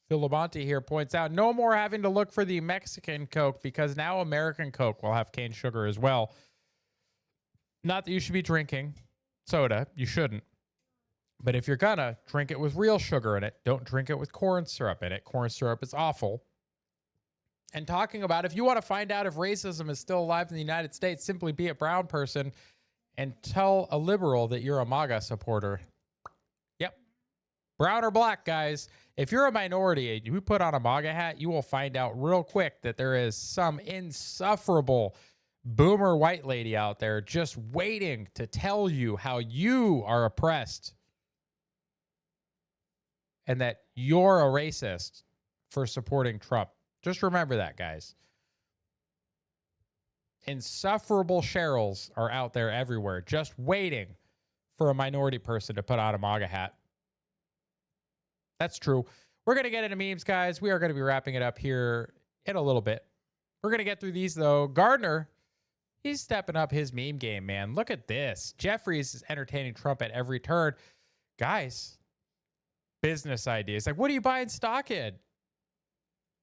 Phil Labonte here points out, no more having to look for the Mexican Coke because now American Coke will have cane sugar as well. Not that you should be drinking soda. You shouldn't. But if you're gonna, drink it with real sugar in it. Don't drink it with corn syrup in it. Corn syrup is awful. And talking about, if you want to find out if racism is still alive in the United States, simply be a brown person and tell a liberal that you're a MAGA supporter. Yep. Brown or black, guys. If you're a minority and you put on a MAGA hat, you will find out real quick that there is some insufferable boomer white lady out there just waiting to tell you how you are oppressed and that you're a racist for supporting Trump. Just remember that, guys. Insufferable Cheryls are out there everywhere, just waiting for a minority person to put on a MAGA hat. That's true. We're going to get into memes, guys. We are going to be wrapping it up here in a little bit. We're going to get through these, though. Gardner, he's stepping up his meme game, man. Look at this. Jeffries is entertaining Trump at every turn. Guys, business ideas. Like, what are you buying stock in?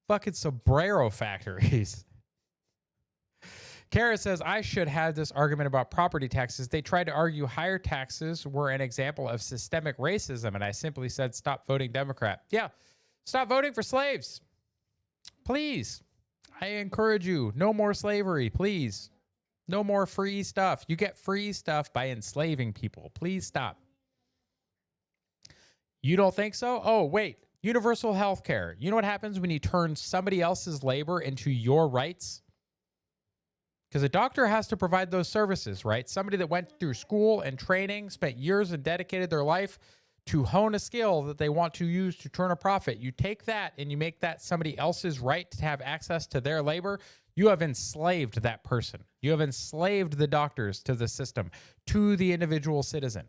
Fucking sombrero factories. Kara says, I should have this argument about property taxes. They tried to argue higher taxes were an example of systemic racism, and I simply said, stop voting Democrat. Yeah, stop voting for slaves. Please. I encourage you. No more slavery, please. No more free stuff. You get free stuff by enslaving people. Please stop. You don't think so? Oh, wait. Universal health care. You know what happens when you turn somebody else's labor into your rights? Because a doctor has to provide those services, right? Somebody that went through school and training, spent years and dedicated their life to hone a skill that they want to use to turn a profit. You take that and you make that somebody else's right to have access to their labor. You have enslaved that person. You have enslaved the doctors to the system, to the individual citizen.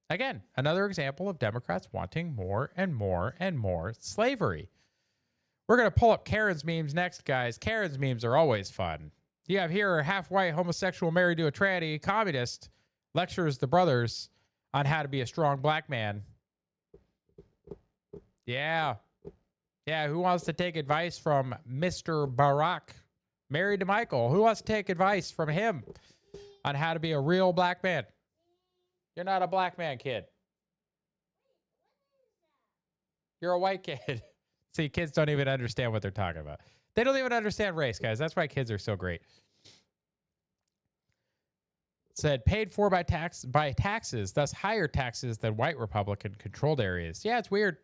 Again, another example of Democrats wanting more and more and more slavery. We're going to pull up Karen's memes next, guys. Karen's memes are always fun. You have here a half-white homosexual married to a tranny communist lectures the brothers on how to be a strong black man. Yeah. Yeah, who wants to take advice from Mr. Barack, married to Michael? Who wants to take advice from him on how to be a real black man? You're not a black man, kid. You're a white kid. See, kids don't even understand what they're talking about. They don't even understand race, guys. That's why kids are so great. Said paid for by taxes, thus higher taxes than white Republican-controlled areas. Yeah, it's weird.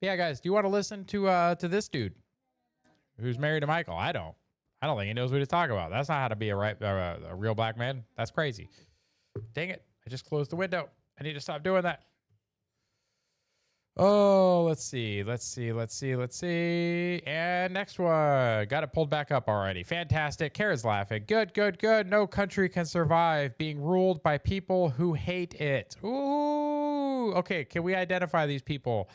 Yeah, guys, do you want to listen to this dude who's married to Michael? I don't think he knows what he's talking about. That's not how to be a real black man. That's crazy. Dang it. I just closed the window. I need to stop doing that. Oh, let's see. And next one. Got it pulled back up already. Fantastic. Kara's laughing. Good. No country can survive being ruled by people who hate it. Ooh. Okay, can we identify these people?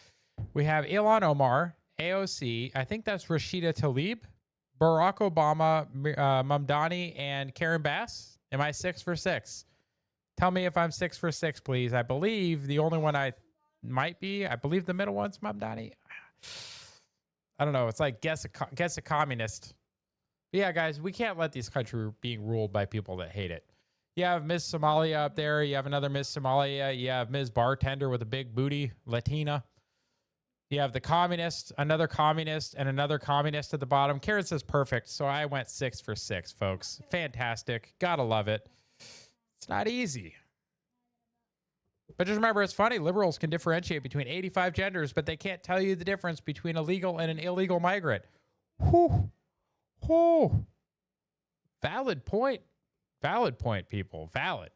We have Ilhan Omar, AOC. I think that's Rashida Tlaib, Barack Obama, Mamdani, and Karen Bass. Am I 6 for 6? Tell me if I'm 6 for 6, please. I believe the only one I might be. I believe the middle one's Mamdani. I don't know. It's like guess a communist. But yeah, guys, we can't let this country being ruled by people that hate it. You have Miss Somalia up there. You have another Miss Somalia. You have Ms. Bartender with a big booty, Latina. You have the communist, another communist, and another communist at the bottom. Karen says perfect. So I went 6 for 6, folks. Fantastic. Gotta love it. It's not easy. But just remember, it's funny. Liberals can differentiate between 85 genders, but they can't tell you the difference between a legal and an illegal migrant. Whew. Whew. Valid point. Valid point, people. Valid.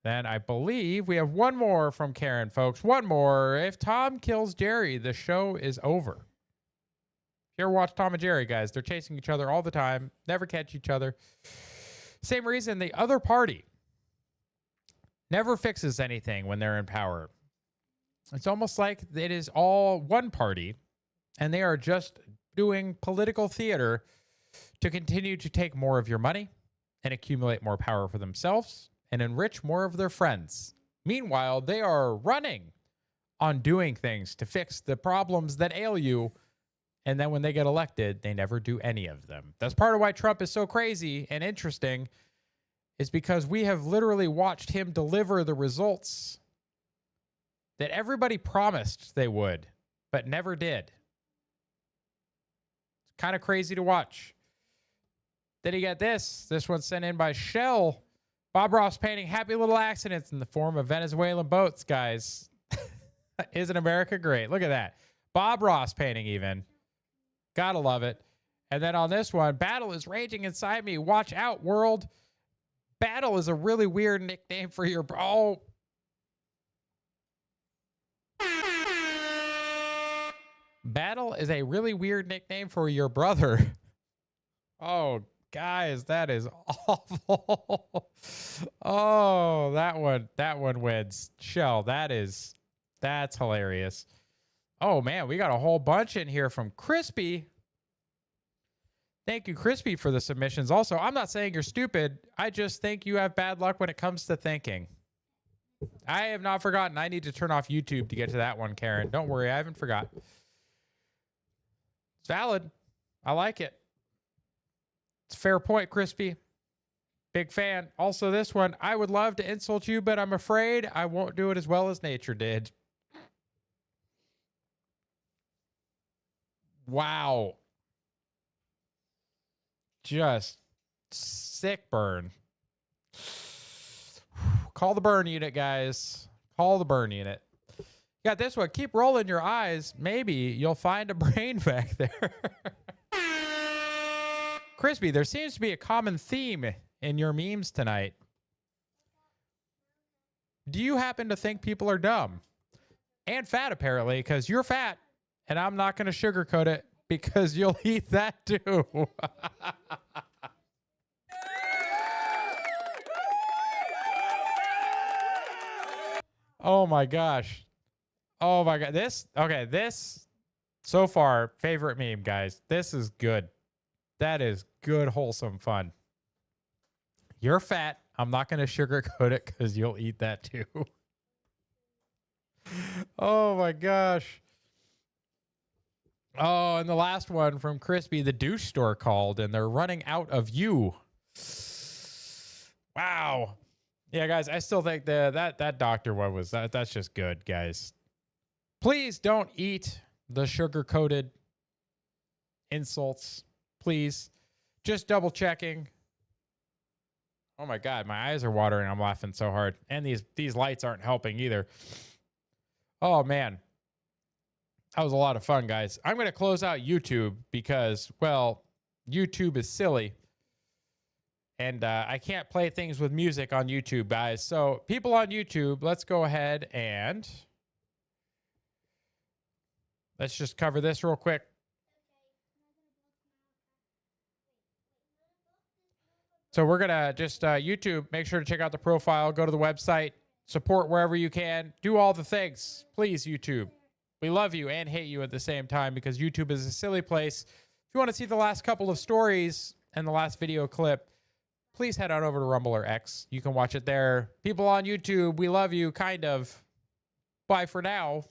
Then I believe we have one more from Karen, folks. One more. If Tom kills Jerry, the show is over. If you ever watch Tom and Jerry, guys, they're chasing each other all the time. Never catch each other. Same reason the other party never fixes anything when they're in power. It's almost like it is all one party, and they are just doing political theater to continue to take more of your money and accumulate more power for themselves and enrich more of their friends. Meanwhile, they are running on doing things to fix the problems that ail you, and then when they get elected, they never do any of them. That's part of why Trump is so crazy and interesting, is because we have literally watched him deliver the results that everybody promised they would, but never did. It's kind of crazy to watch. Then you got this. This one's sent in by Shell. Bob Ross painting happy little accidents in the form of Venezuelan boats, guys. Isn't America great? Look at that. Bob Ross painting even. Gotta love it. And then on this one, battle is raging inside me. Watch out, world. Battle is a really weird nickname for your... Oh. Battle is a really weird nickname for your brother. Oh, guys, that is awful. Oh, that one wins. Shell, that's hilarious. Oh man, we got a whole bunch in here from Crispy. Thank you, Crispy, for the submissions. Also, I'm not saying you're stupid. I just think you have bad luck when it comes to thinking. I have not forgotten. I need to turn off YouTube to get to that one, Karen. Don't worry, I haven't forgot. It's valid. I like it. It's a fair point, Crispy. Big fan. Also, this one, I would love to insult you, but I'm afraid I won't do it as well as nature did. Wow. Just sick burn. Call the burn unit, guys. Call the burn unit. Got this one. Keep rolling your eyes. Maybe you'll find a brain back there. Crispy, there seems to be a common theme in your memes tonight. Do you happen to think people are dumb? And fat, apparently, because you're fat, and I'm not going to sugarcoat it because you'll eat that too. Oh my gosh. Oh my God. This so far, favorite meme, guys. This is good. That is good, wholesome fun. You're fat. I'm not going to sugarcoat it because you'll eat that too. Oh my gosh. Oh, and the last one from Crispy, the douche store called and they're running out of you. Wow. Yeah, guys, I still think that doctor one was that's just good, guys. Please don't eat the sugar-coated insults. Please. Just double checking. Oh my God, my eyes are watering. I'm laughing so hard. And these lights aren't helping either. Oh man. That was a lot of fun, guys. I'm going to close out YouTube because, well, YouTube is silly. And I can't play things with music on YouTube, guys. So people on YouTube, let's go ahead and let's just cover this real quick. So we're going to just YouTube, make sure to check out the profile, go to the website, support wherever you can, do all the things. Please, YouTube. We love you and hate you at the same time because YouTube is a silly place. If you want to see the last couple of stories and the last video clip, please head on over to Rumble or X. You can watch it there. People on YouTube, we love you, kind of. Bye for now.